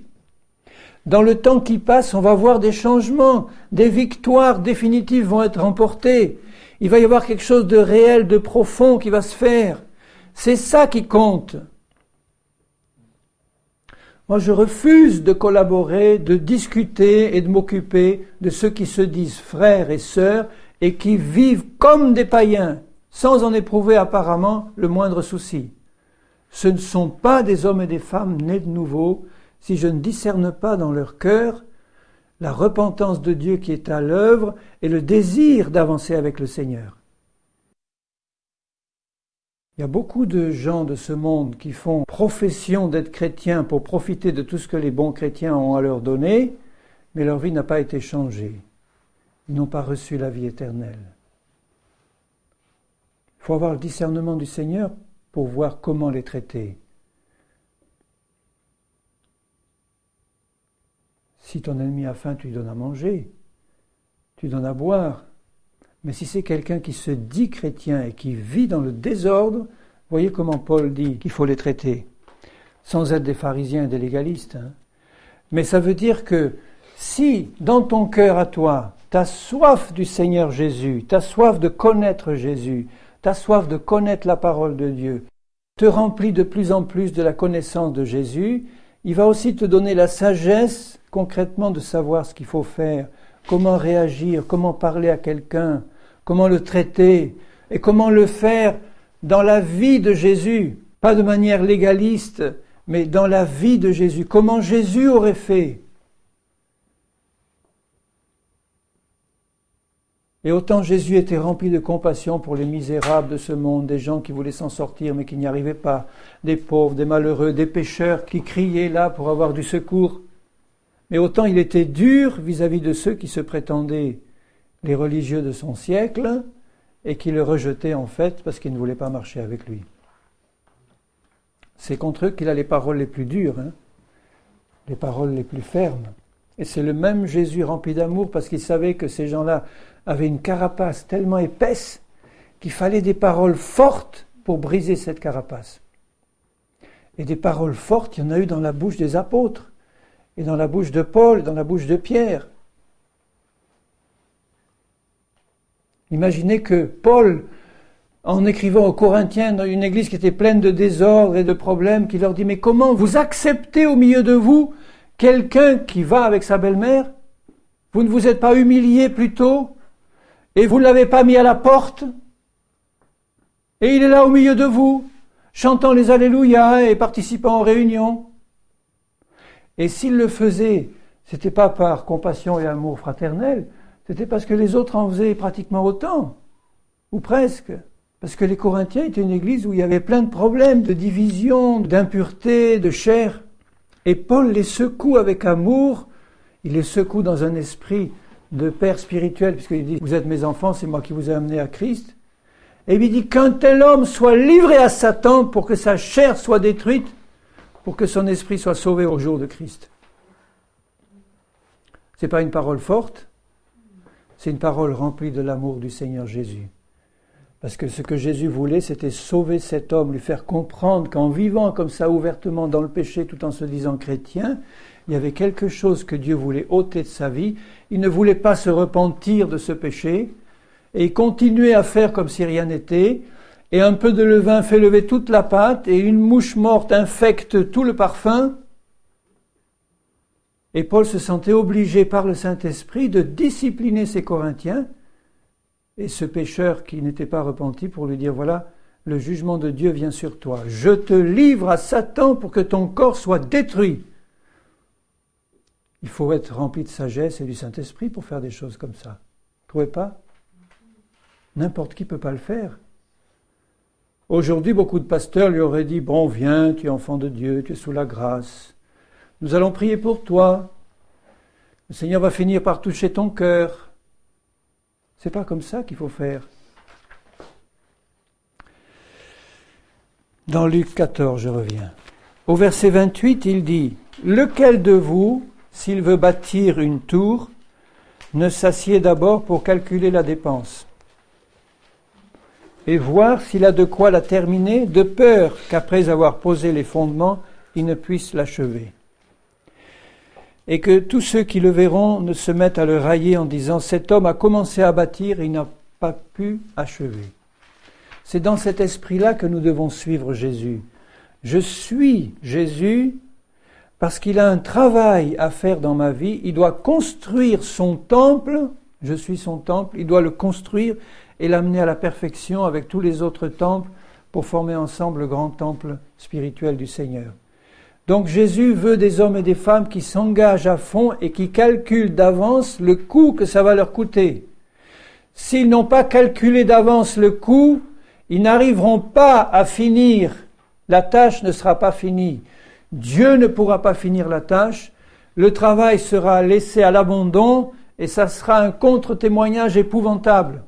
Dans le temps qui passe, on va voir des changements, des victoires définitives vont être remportées. Il va y avoir quelque chose de réel, de profond qui va se faire. C'est ça qui compte. Moi, je refuse de collaborer, de discuter et de m'occuper de ceux qui se disent frères et sœurs et qui vivent comme des païens, sans en éprouver apparemment le moindre souci. Ce ne sont pas des hommes et des femmes nés de nouveau, si je ne discerne pas dans leur cœur la repentance de Dieu qui est à l'œuvre et le désir d'avancer avec le Seigneur. Il y a beaucoup de gens de ce monde qui font profession d'être chrétiens pour profiter de tout ce que les bons chrétiens ont à leur donner, mais leur vie n'a pas été changée. Ils n'ont pas reçu la vie éternelle. Il faut avoir le discernement du Seigneur pour voir comment les traiter. Si ton ennemi a faim, tu lui donnes à manger, tu lui donnes à boire. Mais si c'est quelqu'un qui se dit chrétien et qui vit dans le désordre, voyez comment Paul dit qu'il faut les traiter, sans être des pharisiens et des légalistes. Mais ça veut dire que si, dans ton cœur à toi, tu as soif du Seigneur Jésus, tu as soif de connaître Jésus, tu as soif de connaître la parole de Dieu, te remplis de plus en plus de la connaissance de Jésus, il va aussi te donner la sagesse, concrètement, de savoir ce qu'il faut faire, comment réagir, comment parler à quelqu'un, comment le traiter, et comment le faire dans la vie de Jésus, pas de manière légaliste, mais dans la vie de Jésus, comment Jésus aurait fait. Et autant Jésus était rempli de compassion pour les misérables de ce monde, des gens qui voulaient s'en sortir mais qui n'y arrivaient pas, des pauvres, des malheureux, des pécheurs qui criaient là pour avoir du secours. Mais autant il était dur vis-à-vis de ceux qui se prétendaient les religieux de son siècle et qui le rejetaient en fait parce qu'ils ne voulaient pas marcher avec lui. C'est contre eux qu'il a les paroles les plus dures, les paroles les plus fermes. Et c'est le même Jésus rempli d'amour parce qu'il savait que ces gens-là avaient une carapace tellement épaisse qu'il fallait des paroles fortes pour briser cette carapace. Et des paroles fortes, il y en a eu dans la bouche des apôtres, et dans la bouche de Paul, dans la bouche de Pierre. Imaginez que Paul, en écrivant aux Corinthiens, dans une église qui était pleine de désordre et de problèmes, qui leur dit « Mais comment vous acceptez au milieu de vous quelqu'un qui va avec sa belle-mère? Vous ne vous êtes pas humilié plutôt? Et vous ne l'avez pas mis à la porte? Et il est là au milieu de vous, chantant les Alléluia et participant aux réunions. » Et s'il le faisait, c'était pas par compassion et amour fraternel, c'était parce que les autres en faisaient pratiquement autant, ou presque. Parce que les Corinthiens étaient une église où il y avait plein de problèmes, de division, d'impureté, de chair. Et Paul les secoue avec amour, il les secoue dans un esprit de père spirituel, puisqu'il dit « Vous êtes mes enfants, c'est moi qui vous ai amenés à Christ ». Et il dit qu'un tel homme soit livré à Satan pour que sa chair soit détruite, pour que son esprit soit sauvé au jour de Christ. Ce n'est pas une parole forte, c'est une parole remplie de l'amour du Seigneur Jésus. Parce que ce que Jésus voulait, c'était sauver cet homme, lui faire comprendre qu'en vivant comme ça ouvertement dans le péché, tout en se disant chrétien, il y avait quelque chose que Dieu voulait ôter de sa vie. Il ne voulait pas se repentir de ce péché et continuer à faire comme si rien n'était. Et un peu de levain fait lever toute la pâte et une mouche morte infecte tout le parfum. Et Paul se sentait obligé par le Saint-Esprit de discipliner ses Corinthiens et ce pécheur qui n'était pas repenti pour lui dire « Voilà, le jugement de Dieu vient sur toi. Je te livre à Satan pour que ton corps soit détruit. Il faut être rempli de sagesse et du Saint-Esprit pour faire des choses comme ça. Vous ne trouvez pas? N'importe qui ne peut pas le faire. Aujourd'hui, beaucoup de pasteurs lui auraient dit « Bon, viens, tu es enfant de Dieu, tu es sous la grâce. Nous allons prier pour toi. Le Seigneur va finir par toucher ton cœur. » C'est pas comme ça qu'il faut faire. Dans Luc 14, je reviens. Au verset 28, il dit « Lequel de vous, s'il veut bâtir une tour, ne s'assied d'abord pour calculer la dépense et voir s'il a de quoi la terminer, de peur qu'après avoir posé les fondements, il ne puisse l'achever. Et que tous ceux qui le verront ne se mettent à le railler en disant « Cet homme a commencé à bâtir et il n'a pas pu achever. » C'est dans cet esprit-là que nous devons suivre Jésus. Je suis Jésus parce qu'il a un travail à faire dans ma vie. Il doit construire son temple. Je suis son temple. Il doit le construire et l'amener à la perfection avec tous les autres temples pour former ensemble le grand temple spirituel du Seigneur. Donc Jésus veut des hommes et des femmes qui s'engagent à fond et qui calculent d'avance le coût que ça va leur coûter. S'ils n'ont pas calculé d'avance le coût, ils n'arriveront pas à finir. La tâche ne sera pas finie. Dieu ne pourra pas finir la tâche. Le travail sera laissé à l'abandon et ça sera un contre-témoignage épouvantable.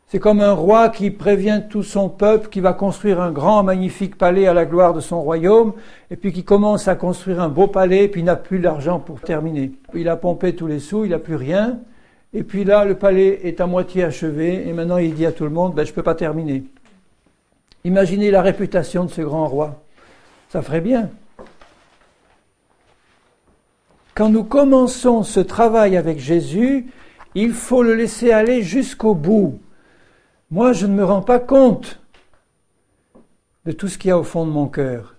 C'est comme un roi qui prévient tout son peuple qu'il va construire un grand, magnifique palais à la gloire de son royaume, et puis qui commence à construire un beau palais, puis il n'a plus l'argent pour terminer. Il a pompé tous les sous, il n'a plus rien, et puis là, le palais est à moitié achevé, et maintenant il dit à tout le monde, je ne peux pas terminer. Imaginez la réputation de ce grand roi. Ça ferait bien. Quand nous commençons ce travail avec Jésus, il faut le laisser aller jusqu'au bout. Moi, je ne me rends pas compte de tout ce qu'il y a au fond de mon cœur.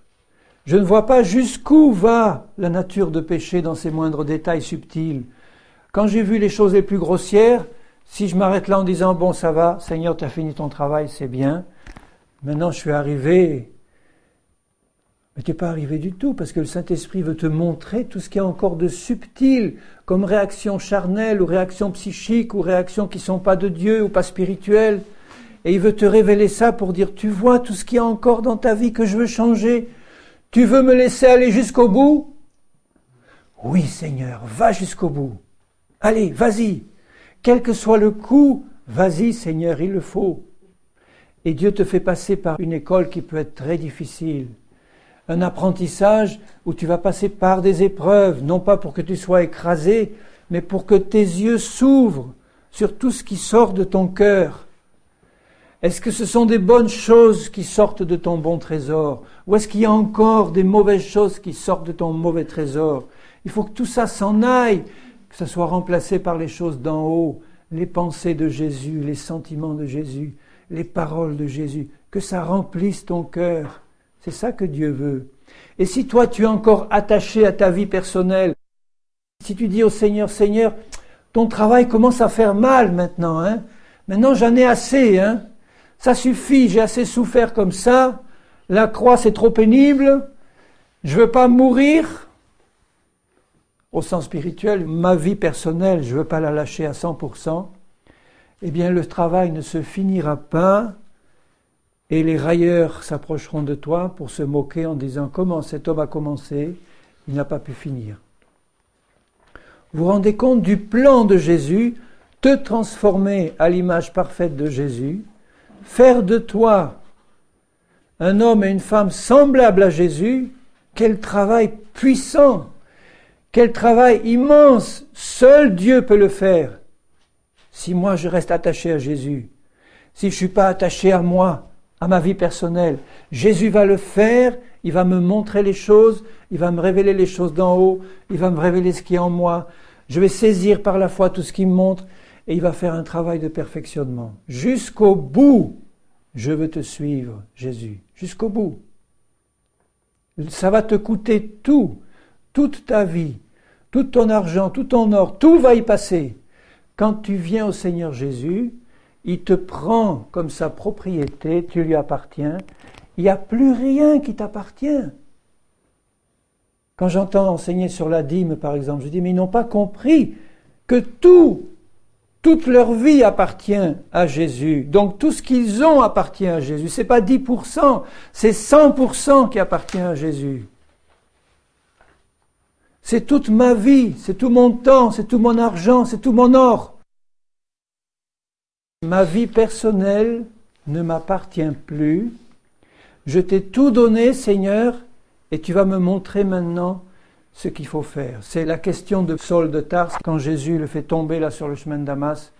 Je ne vois pas jusqu'où va la nature de péché dans ses moindres détails subtils. Quand j'ai vu les choses les plus grossières, si je m'arrête là en disant « Bon, ça va, Seigneur, tu as fini ton travail, c'est bien. Maintenant, je suis arrivé. » Mais tu n'es pas arrivé du tout, parce que le Saint-Esprit veut te montrer tout ce qu'il y a encore de subtil, comme réaction charnelle, ou réaction psychique, ou réactions qui ne sont pas de Dieu, ou pas spirituelles. Et il veut te révéler ça pour dire, tu vois tout ce qu'il y a encore dans ta vie que je veux changer. Tu veux me laisser aller jusqu'au bout? Oui, Seigneur, va jusqu'au bout. Allez, vas-y. Quel que soit le coût, vas-y, Seigneur, il le faut. Et Dieu te fait passer par une école qui peut être très difficile. Un apprentissage où tu vas passer par des épreuves, non pas pour que tu sois écrasé, mais pour que tes yeux s'ouvrent sur tout ce qui sort de ton cœur. Est-ce que ce sont des bonnes choses qui sortent de ton bon trésor? Ou est-ce qu'il y a encore des mauvaises choses qui sortent de ton mauvais trésor? Il faut que tout ça s'en aille, que ça soit remplacé par les choses d'en haut, les pensées de Jésus, les sentiments de Jésus, les paroles de Jésus, que ça remplisse ton cœur. C'est ça que Dieu veut. Et si toi tu es encore attaché à ta vie personnelle, si tu dis au Seigneur, Seigneur, ton travail commence à faire mal maintenant, hein? Maintenant j'en ai assez, hein? Ça suffit, j'ai assez souffert comme ça, la croix c'est trop pénible, je veux pas mourir. Au sens spirituel, ma vie personnelle, je veux pas la lâcher à 100%. Eh bien le travail ne se finira pas et les railleurs s'approcheront de toi pour se moquer en disant « Comment cet homme a commencé, il n'a pas pu finir ». Vous vous rendez compte du plan de Jésus, te transformer à l'image parfaite de Jésus, faire de toi un homme et une femme semblables à Jésus, quel travail puissant, quel travail immense, seul Dieu peut le faire. Si moi je reste attaché à Jésus, si je ne suis pas attaché à moi, à ma vie personnelle, Jésus va le faire, il va me montrer les choses, il va me révéler les choses d'en haut, il va me révéler ce qui est en moi, je vais saisir par la foi tout ce qu'il me montre, et il va faire un travail de perfectionnement. Jusqu'au bout, je veux te suivre, Jésus. Jusqu'au bout. Ça va te coûter tout, toute ta vie, tout ton argent, tout ton or, tout va y passer. Quand tu viens au Seigneur Jésus, il te prend comme sa propriété, tu lui appartiens, il n'y a plus rien qui t'appartient. Quand j'entends enseigner sur la dîme, par exemple, je dis, mais ils n'ont pas compris que toute leur vie appartient à Jésus. Donc tout ce qu'ils ont appartient à Jésus. Ce n'est pas 10%, c'est 100% qui appartient à Jésus. C'est toute ma vie, c'est tout mon temps, c'est tout mon argent, c'est tout mon or. Ma vie personnelle ne m'appartient plus. Je t'ai tout donné, Seigneur, et tu vas me montrer maintenant ce qu'il faut faire. C'est la question de Saul de Tarse, quand Jésus le fait tomber là sur le chemin de Damas,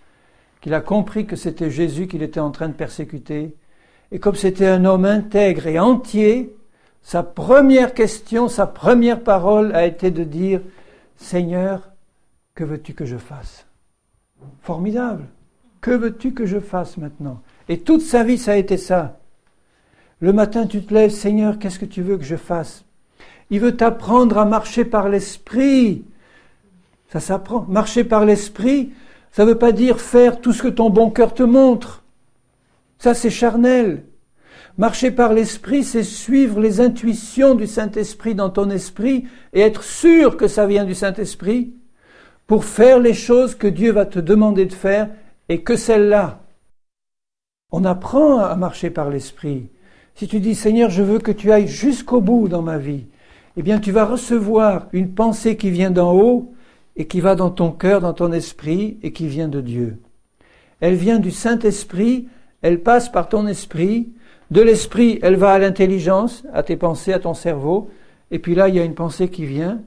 qu'il a compris que c'était Jésus qu'il était en train de persécuter. Et comme c'était un homme intègre et entier, sa première question, sa première parole a été de dire « Seigneur, que veux-tu que je fasse ?» Formidable. Que veux-tu que je fasse maintenant? Et toute sa vie, ça a été ça. Le matin, tu te lèves, Seigneur, qu'est-ce que tu veux que je fasse? Il veut t'apprendre à marcher par l'esprit. Ça s'apprend. Marcher par l'esprit, ça ne veut pas dire faire tout ce que ton bon cœur te montre. Ça, c'est charnel. Marcher par l'esprit, c'est suivre les intuitions du Saint-Esprit dans ton esprit et être sûr que ça vient du Saint-Esprit pour faire les choses que Dieu va te demander de faire et que celles-là. On apprend à marcher par l'esprit. Si tu dis, Seigneur, je veux que tu ailles jusqu'au bout dans ma vie, eh bien tu vas recevoir une pensée qui vient d'en haut et qui va dans ton cœur, dans ton esprit et qui vient de Dieu. Elle vient du Saint-Esprit, elle passe par ton esprit, de l'esprit elle va à l'intelligence, à tes pensées, à ton cerveau, et puis là il y a une pensée qui vient,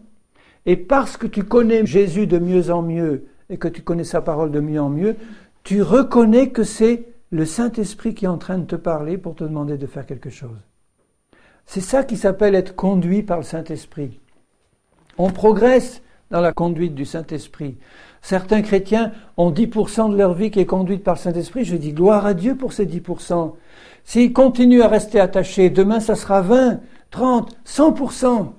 et parce que tu connais Jésus de mieux en mieux et que tu connais sa parole de mieux en mieux, tu reconnais que c'est le Saint-Esprit qui est en train de te parler pour te demander de faire quelque chose. C'est ça qui s'appelle être conduit par le Saint-Esprit. On progresse dans la conduite du Saint-Esprit. Certains chrétiens ont 10% de leur vie qui est conduite par le Saint-Esprit. Je dis gloire à Dieu pour ces 10%. S'ils continuent à rester attachés, demain ça sera 20, 30, 100%.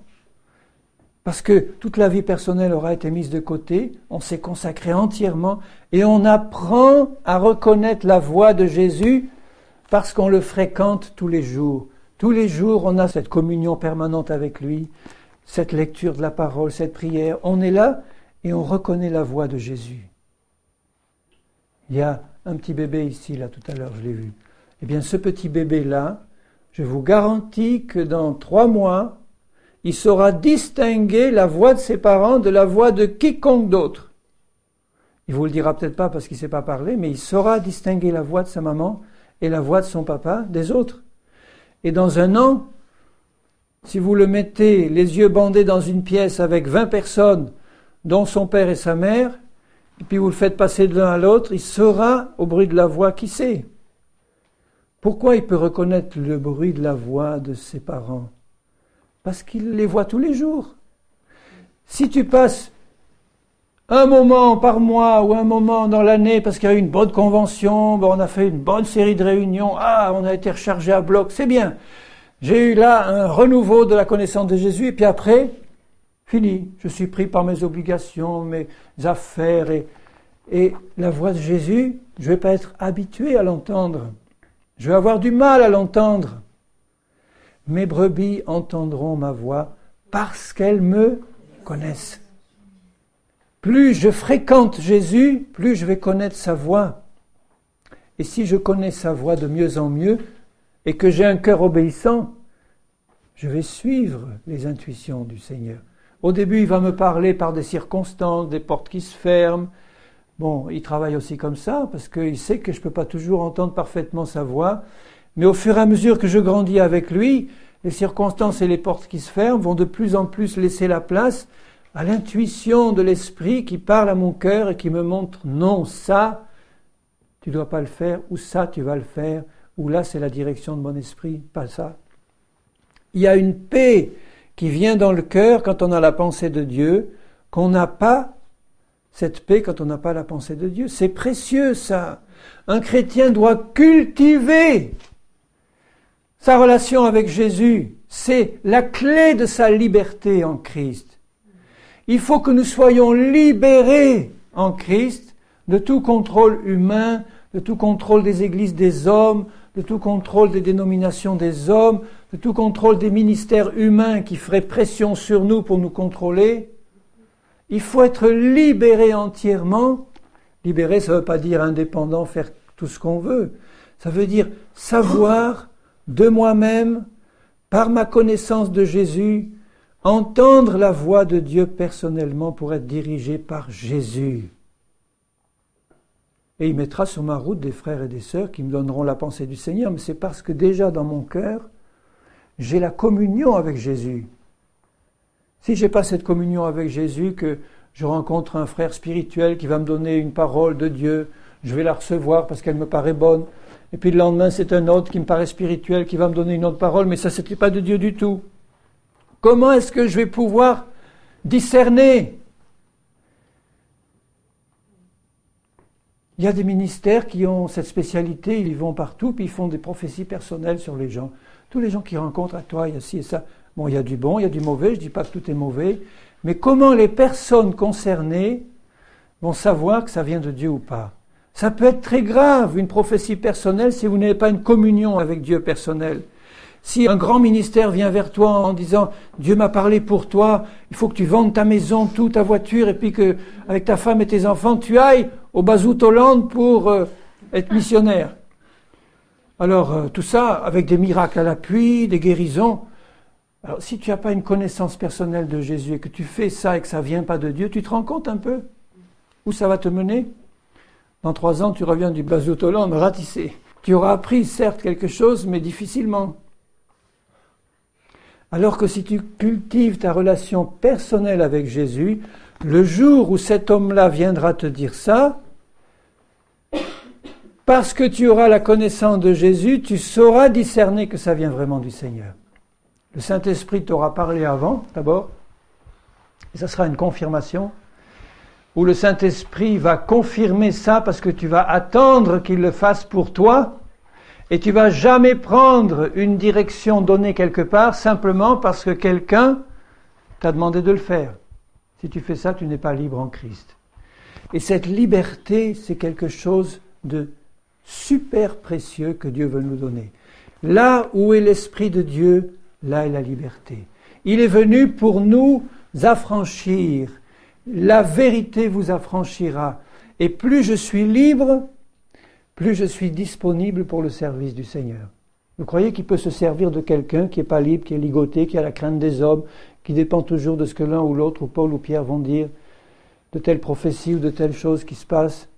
Parce que toute la vie personnelle aura été mise de côté, on s'est consacré entièrement et on apprend à reconnaître la voix de Jésus parce qu'on le fréquente tous les jours. Tous les jours, on a cette communion permanente avec lui, cette lecture de la parole, cette prière. On est là et on reconnaît la voix de Jésus. Il y a un petit bébé ici, là, tout à l'heure, je l'ai vu. Eh bien, ce petit bébé-là, je vous garantis que dans 3 mois, il saura distinguer la voix de ses parents de la voix de quiconque d'autre. Il vous le dira peut-être pas parce qu'il ne sait pas parler, mais il saura distinguer la voix de sa maman et la voix de son papa des autres. Et dans 1 an, si vous le mettez les yeux bandés dans une pièce avec 20 personnes, dont son père et sa mère, et puis vous le faites passer de l'un à l'autre, il saura au bruit de la voix qui c'est. Pourquoi il peut reconnaître le bruit de la voix de ses parents? Parce qu'il les voit tous les jours. Si tu passes un moment par mois ou un moment dans l'année parce qu'il y a eu une bonne convention, on a fait une bonne série de réunions, on a été rechargé à bloc, c'est bien. J'ai eu là un renouveau de la connaissance de Jésus et puis après, fini. Je suis pris par mes obligations, mes affaires et la voix de Jésus, je ne vais pas être habitué à l'entendre. Je vais avoir du mal à l'entendre. Mes brebis entendront ma voix parce qu'elles me connaissent. Plus je fréquente Jésus, plus je vais connaître sa voix. Et si je connais sa voix de mieux en mieux, et que j'ai un cœur obéissant, je vais suivre les intuitions du Seigneur. Au début, il va me parler par des circonstances, des portes qui se ferment. Bon, il travaille aussi comme ça, parce qu'il sait que je ne peux pas toujours entendre parfaitement sa voix. Mais au fur et à mesure que je grandis avec lui, les circonstances et les portes qui se ferment vont de plus en plus laisser la place à l'intuition de l'esprit qui parle à mon cœur et qui me montre non, ça, tu ne dois pas le faire, ou ça, tu vas le faire, ou là, c'est la direction de mon esprit, pas ça. Il y a une paix qui vient dans le cœur quand on a la pensée de Dieu, qu'on n'a pas cette paix quand on n'a pas la pensée de Dieu. C'est précieux, ça. Un chrétien doit cultiver sa relation avec Jésus. C'est la clé de sa liberté en Christ. Il faut que nous soyons libérés en Christ de tout contrôle humain, de tout contrôle des églises des hommes, de tout contrôle des dénominations des hommes, de tout contrôle des ministères humains qui feraient pression sur nous pour nous contrôler. Il faut être libéré entièrement. Libéré, ça ne veut pas dire indépendant, faire tout ce qu'on veut. Ça veut dire savoir de moi-même, par ma connaissance de Jésus, entendre la voix de Dieu personnellement pour être dirigé par Jésus. Et il mettra sur ma route des frères et des sœurs qui me donneront la pensée du Seigneur, mais c'est parce que déjà dans mon cœur, j'ai la communion avec Jésus. Si je n'ai pas cette communion avec Jésus, que je rencontre un frère spirituel qui va me donner une parole de Dieu, je vais la recevoir parce qu'elle me paraît bonne, et puis le lendemain c'est un autre qui me paraît spirituel qui va me donner une autre parole, mais ça c'était pas de Dieu du tout. Comment est-ce que je vais pouvoir discerner ? Il y a des ministères qui ont cette spécialité, ils y vont partout, puis ils font des prophéties personnelles sur les gens. Tous les gens qui rencontrent à toi, il y a ci et ça. Bon, il y a du bon, il y a du mauvais, je ne dis pas que tout est mauvais, mais comment les personnes concernées vont savoir que ça vient de Dieu ou pas ? Ça peut être très grave, une prophétie personnelle, si vous n'avez pas une communion avec Dieu personnelle. Si un grand ministère vient vers toi en disant « Dieu m'a parlé pour toi, il faut que tu vendes ta maison, toute ta voiture, et puis que avec ta femme et tes enfants, tu ailles au Basutoland pour être missionnaire. » Alors, tout ça, avec des miracles à l'appui, des guérisons. Alors, si tu n'as pas une connaissance personnelle de Jésus et que tu fais ça et que ça ne vient pas de Dieu, tu te rends compte un peu où ça va te mener ? Dans 3 ans, tu reviens du Basutoland ratissé. Tu auras appris, certes, quelque chose, mais difficilement. Alors que si tu cultives ta relation personnelle avec Jésus, le jour où cet homme-là viendra te dire ça, parce que tu auras la connaissance de Jésus, tu sauras discerner que ça vient vraiment du Seigneur. Le Saint-Esprit t'aura parlé avant, d'abord, et ça sera une confirmation, où le Saint-Esprit va confirmer ça parce que tu vas attendre qu'il le fasse pour toi, et tu vas jamais prendre une direction donnée quelque part simplement parce que quelqu'un t'a demandé de le faire. Si tu fais ça, tu n'es pas libre en Christ. Et cette liberté, c'est quelque chose de super précieux que Dieu veut nous donner. Là où est l'Esprit de Dieu, là est la liberté. Il est venu pour nous affranchir. La vérité vous affranchira. Et plus je suis libre, plus je suis disponible pour le service du Seigneur. Vous croyez qu'il peut se servir de quelqu'un qui n'est pas libre, qui est ligoté, qui a la crainte des hommes, qui dépend toujours de ce que l'un ou l'autre, ou Paul ou Pierre vont dire, de telle prophétie ou de telle chose qui se passe?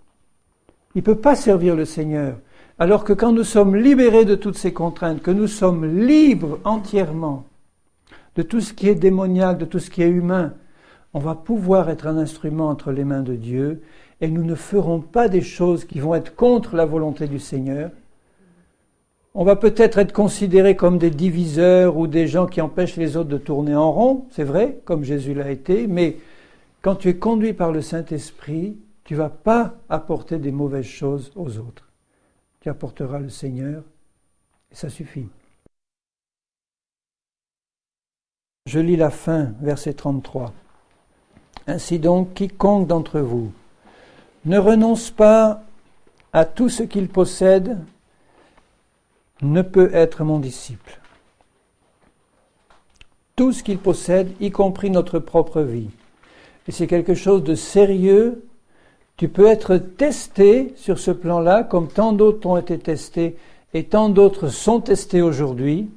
Il ne peut pas servir le Seigneur. Alors que quand nous sommes libérés de toutes ces contraintes, que nous sommes libres entièrement de tout ce qui est démoniaque, de tout ce qui est humain, on va pouvoir être un instrument entre les mains de Dieu et nous ne ferons pas des choses qui vont être contre la volonté du Seigneur. On va peut-être être considérés comme des diviseurs ou des gens qui empêchent les autres de tourner en rond, c'est vrai, comme Jésus l'a été, mais quand tu es conduit par le Saint-Esprit, tu ne vas pas apporter des mauvaises choses aux autres. Tu apporteras le Seigneur et ça suffit. Je lis la fin, verset 33. Ainsi donc, quiconque d'entre vous ne renonce pas à tout ce qu'il possède ne peut être mon disciple. Tout ce qu'il possède, y compris notre propre vie. Et c'est quelque chose de sérieux. Tu peux être testé sur ce plan-là, comme tant d'autres ont été testés et tant d'autres sont testés aujourd'hui.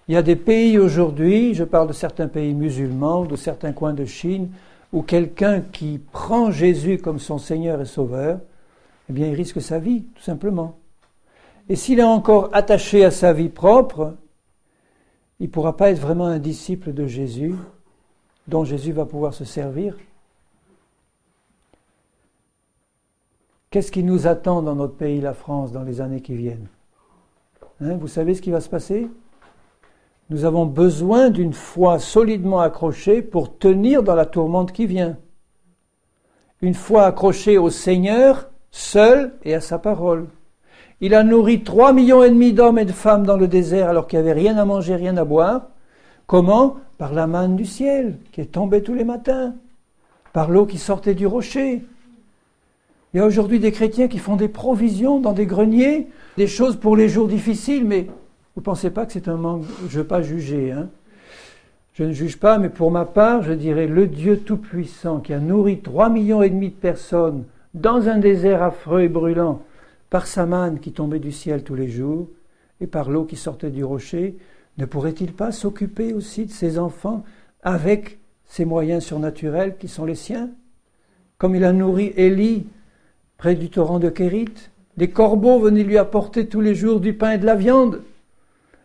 Il y a des pays aujourd'hui, je parle de certains pays musulmans, de certains coins de Chine, où quelqu'un qui prend Jésus comme son Seigneur et Sauveur, eh bien il risque sa vie, tout simplement. Et s'il est encore attaché à sa vie propre, il ne pourra pas être vraiment un disciple de Jésus, dont Jésus va pouvoir se servir. Qu'est-ce qui nous attend dans notre pays, la France, dans les années qui viennent ? Vous savez ce qui va se passer ? Nous avons besoin d'une foi solidement accrochée pour tenir dans la tourmente qui vient. Une foi accrochée au Seigneur, seul et à sa parole. Il a nourri 3,5 millions d'hommes et de femmes dans le désert alors qu'il n'y avait rien à manger, rien à boire. Comment ? Par la manne du ciel qui est tombée tous les matins, par l'eau qui sortait du rocher. Il y a aujourd'hui des chrétiens qui font des provisions dans des greniers, des choses pour les jours difficiles, mais vous ne pensez pas que c'est un manque? Je ne veux pas juger, hein. Je ne juge pas, mais pour ma part, je dirais le Dieu Tout-Puissant qui a nourri 3,5 millions de personnes dans un désert affreux et brûlant, par sa manne qui tombait du ciel tous les jours et par l'eau qui sortait du rocher, ne pourrait-il pas s'occuper aussi de ses enfants avec ses moyens surnaturels qui sont les siens? Comme il a nourri Élie près du torrent de Kérith, les corbeaux venaient lui apporter tous les jours du pain et de la viande,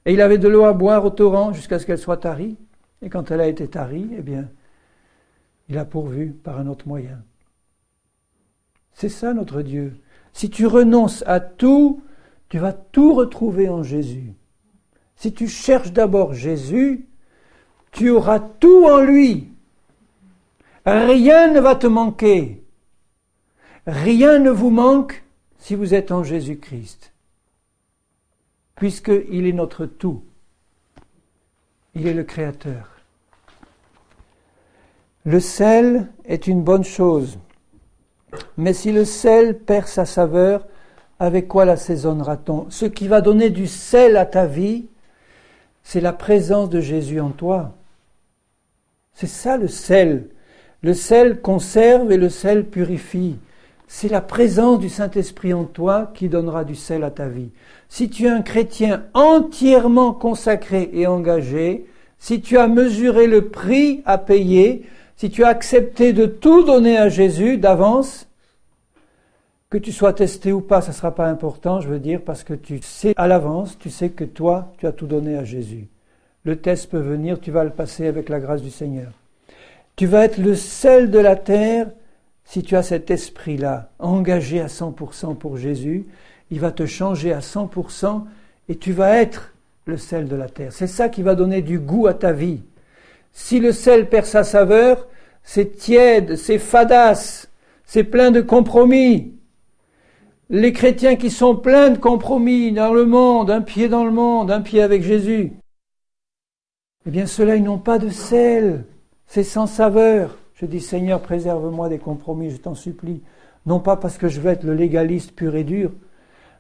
et il avait de l'eau à boire au torrent jusqu'à ce qu'elle soit tarie. Et quand elle a été tarie, eh bien, il a pourvu par un autre moyen. C'est ça notre Dieu. Si tu renonces à tout, tu vas tout retrouver en Jésus. Si tu cherches d'abord Jésus, tu auras tout en lui. Rien ne va te manquer. Rien ne vous manque si vous êtes en Jésus-Christ, puisqu'il est notre tout. Il est le Créateur. Le sel est une bonne chose, mais si le sel perd sa saveur, avec quoi l'assaisonnera-t-on? Ce qui va donner du sel à ta vie, c'est la présence de Jésus en toi. C'est ça le sel. Le sel conserve et le sel purifie. C'est la présence du Saint-Esprit en toi qui donnera du sel à ta vie. Si tu es un chrétien entièrement consacré et engagé, si tu as mesuré le prix à payer, si tu as accepté de tout donner à Jésus d'avance, que tu sois testé ou pas, ça ne sera pas important, je veux dire, parce que tu sais à l'avance, tu sais que toi, tu as tout donné à Jésus. Le test peut venir, tu vas le passer avec la grâce du Seigneur. Tu vas être le sel de la terre si tu as cet esprit-là, engagé à 100% pour Jésus. Il va te changer à 100% et tu vas être le sel de la terre. C'est ça qui va donner du goût à ta vie. Si le sel perd sa saveur, c'est tiède, c'est fadasse, c'est plein de compromis. Les chrétiens qui sont pleins de compromis dans le monde, un pied dans le monde, un pied avec Jésus, eh bien ceux-là, ils n'ont pas de sel, c'est sans saveur. Je dis, Seigneur, préserve-moi des compromis, je t'en supplie. Non pas parce que je veux être le légaliste pur et dur,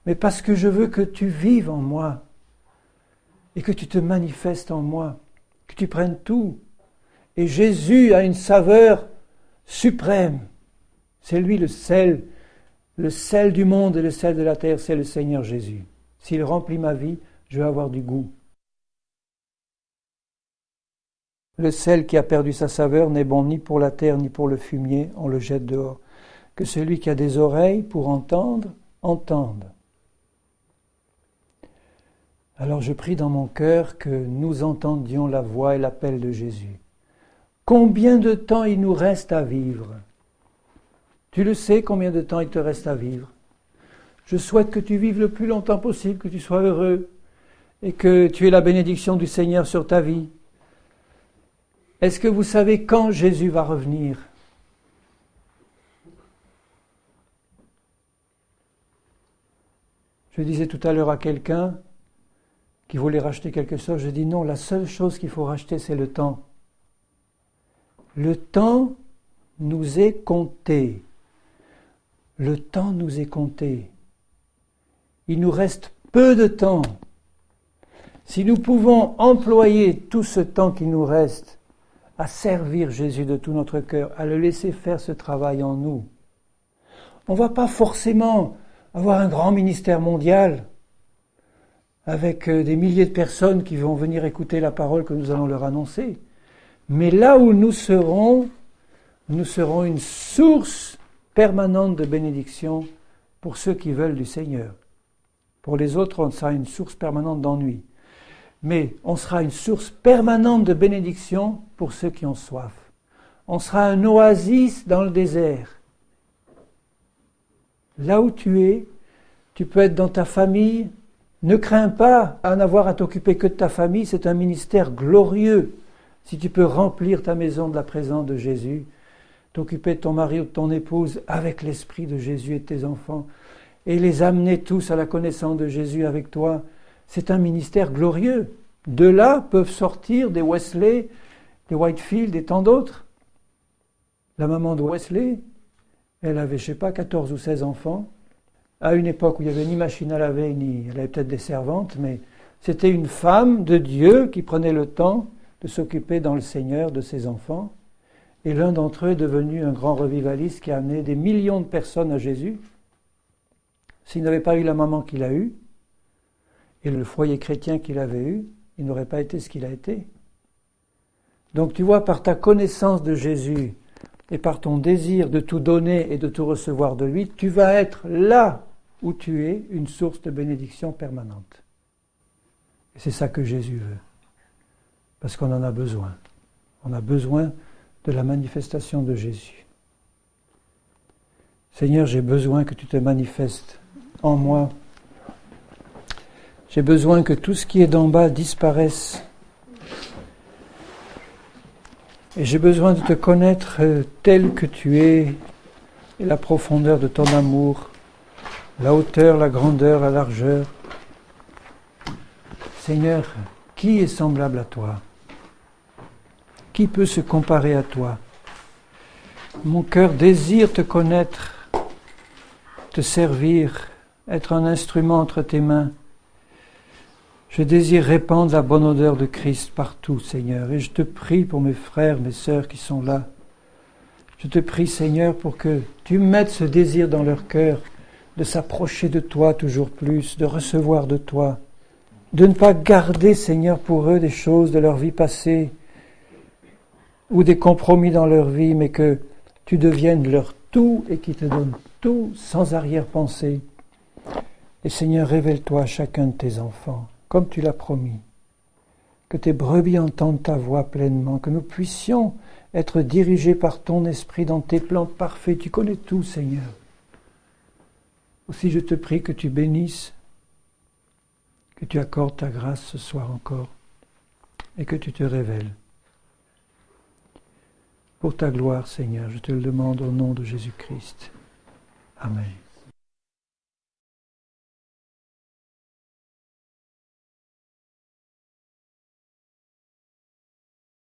mais parce que je veux que tu vives en moi et que tu te manifestes en moi, que tu prennes tout. Et Jésus a une saveur suprême. C'est lui le sel du monde et le sel de la terre, c'est le Seigneur Jésus. S'il remplit ma vie, je vais avoir du goût. Le sel qui a perdu sa saveur n'est bon ni pour la terre ni pour le fumier, on le jette dehors. Que celui qui a des oreilles pour entendre, entende. Alors je prie dans mon cœur que nous entendions la voix et l'appel de Jésus. Combien de temps il nous reste à vivre? Tu le sais combien de temps il te reste à vivre? Je souhaite que tu vives le plus longtemps possible, que tu sois heureux et que tu aies la bénédiction du Seigneur sur ta vie. Est-ce que vous savez quand Jésus va revenir? Je disais tout à l'heure à quelqu'un qui voulait racheter quelque chose, je dis non, la seule chose qu'il faut racheter, c'est le temps. Le temps nous est compté. Le temps nous est compté. Il nous reste peu de temps. Si nous pouvons employer tout ce temps qui nous reste à servir Jésus de tout notre cœur, à le laisser faire ce travail en nous, on ne va pas forcément avoir un grand ministère mondial avec des milliers de personnes qui vont venir écouter la parole que nous allons leur annoncer. Mais là où nous serons une source permanente de bénédiction pour ceux qui veulent du Seigneur. Pour les autres, on sera une source permanente d'ennui. Mais on sera une source permanente de bénédiction pour ceux qui ont soif. On sera un oasis dans le désert. Là où tu es, tu peux être dans ta famille. Ne crains pas à n'avoir à t'occuper que de ta famille. C'est un ministère glorieux. Si tu peux remplir ta maison de la présence de Jésus, t'occuper de ton mari ou de ton épouse avec l'esprit de Jésus et de tes enfants, et les amener tous à la connaissance de Jésus avec toi, c'est un ministère glorieux. De là peuvent sortir des Wesley, des Whitefield et tant d'autres. La maman de Wesley Elle avait, je ne sais pas, 14 ou 16 enfants, à une époque où il n'y avait ni machine à laver, ni elle avait peut-être des servantes, mais c'était une femme de Dieu qui prenait le temps de s'occuper dans le Seigneur de ses enfants. Et l'un d'entre eux est devenu un grand revivaliste qui a amené des millions de personnes à Jésus. S'il n'avait pas eu la maman qu'il a eue, et le foyer chrétien qu'il avait eu, il n'aurait pas été ce qu'il a été. Donc tu vois, par ta connaissance de Jésus et par ton désir de tout donner et de tout recevoir de lui, tu vas être là où tu es une source de bénédiction permanente. Et c'est ça que Jésus veut. Parce qu'on en a besoin. On a besoin de la manifestation de Jésus. Seigneur, j'ai besoin que tu te manifestes en moi. J'ai besoin que tout ce qui est d'en bas disparaisse. Et j'ai besoin de te connaître tel que tu es, et la profondeur de ton amour, la hauteur, la grandeur, la largeur. Seigneur, qui est semblable à toi ? Qui peut se comparer à toi ? Mon cœur désire te connaître, te servir, être un instrument entre tes mains. Je désire répandre la bonne odeur de Christ partout, Seigneur. Et je te prie pour mes frères, mes sœurs qui sont là. Je te prie, Seigneur, pour que tu mettes ce désir dans leur cœur de s'approcher de toi toujours plus, de recevoir de toi, de ne pas garder, Seigneur, pour eux des choses de leur vie passée ou des compromis dans leur vie, mais que tu deviennes leur tout et qu'ils te donnent tout sans arrière-pensée. Et Seigneur, révèle-toi à chacun de tes enfants, comme tu l'as promis. Que tes brebis entendent ta voix pleinement, que nous puissions être dirigés par ton esprit dans tes plans parfaits. Tu connais tout, Seigneur. Aussi, je te prie que tu bénisses, que tu accordes ta grâce ce soir encore, et que tu te révèles. Pour ta gloire, Seigneur, je te le demande au nom de Jésus-Christ. Amen.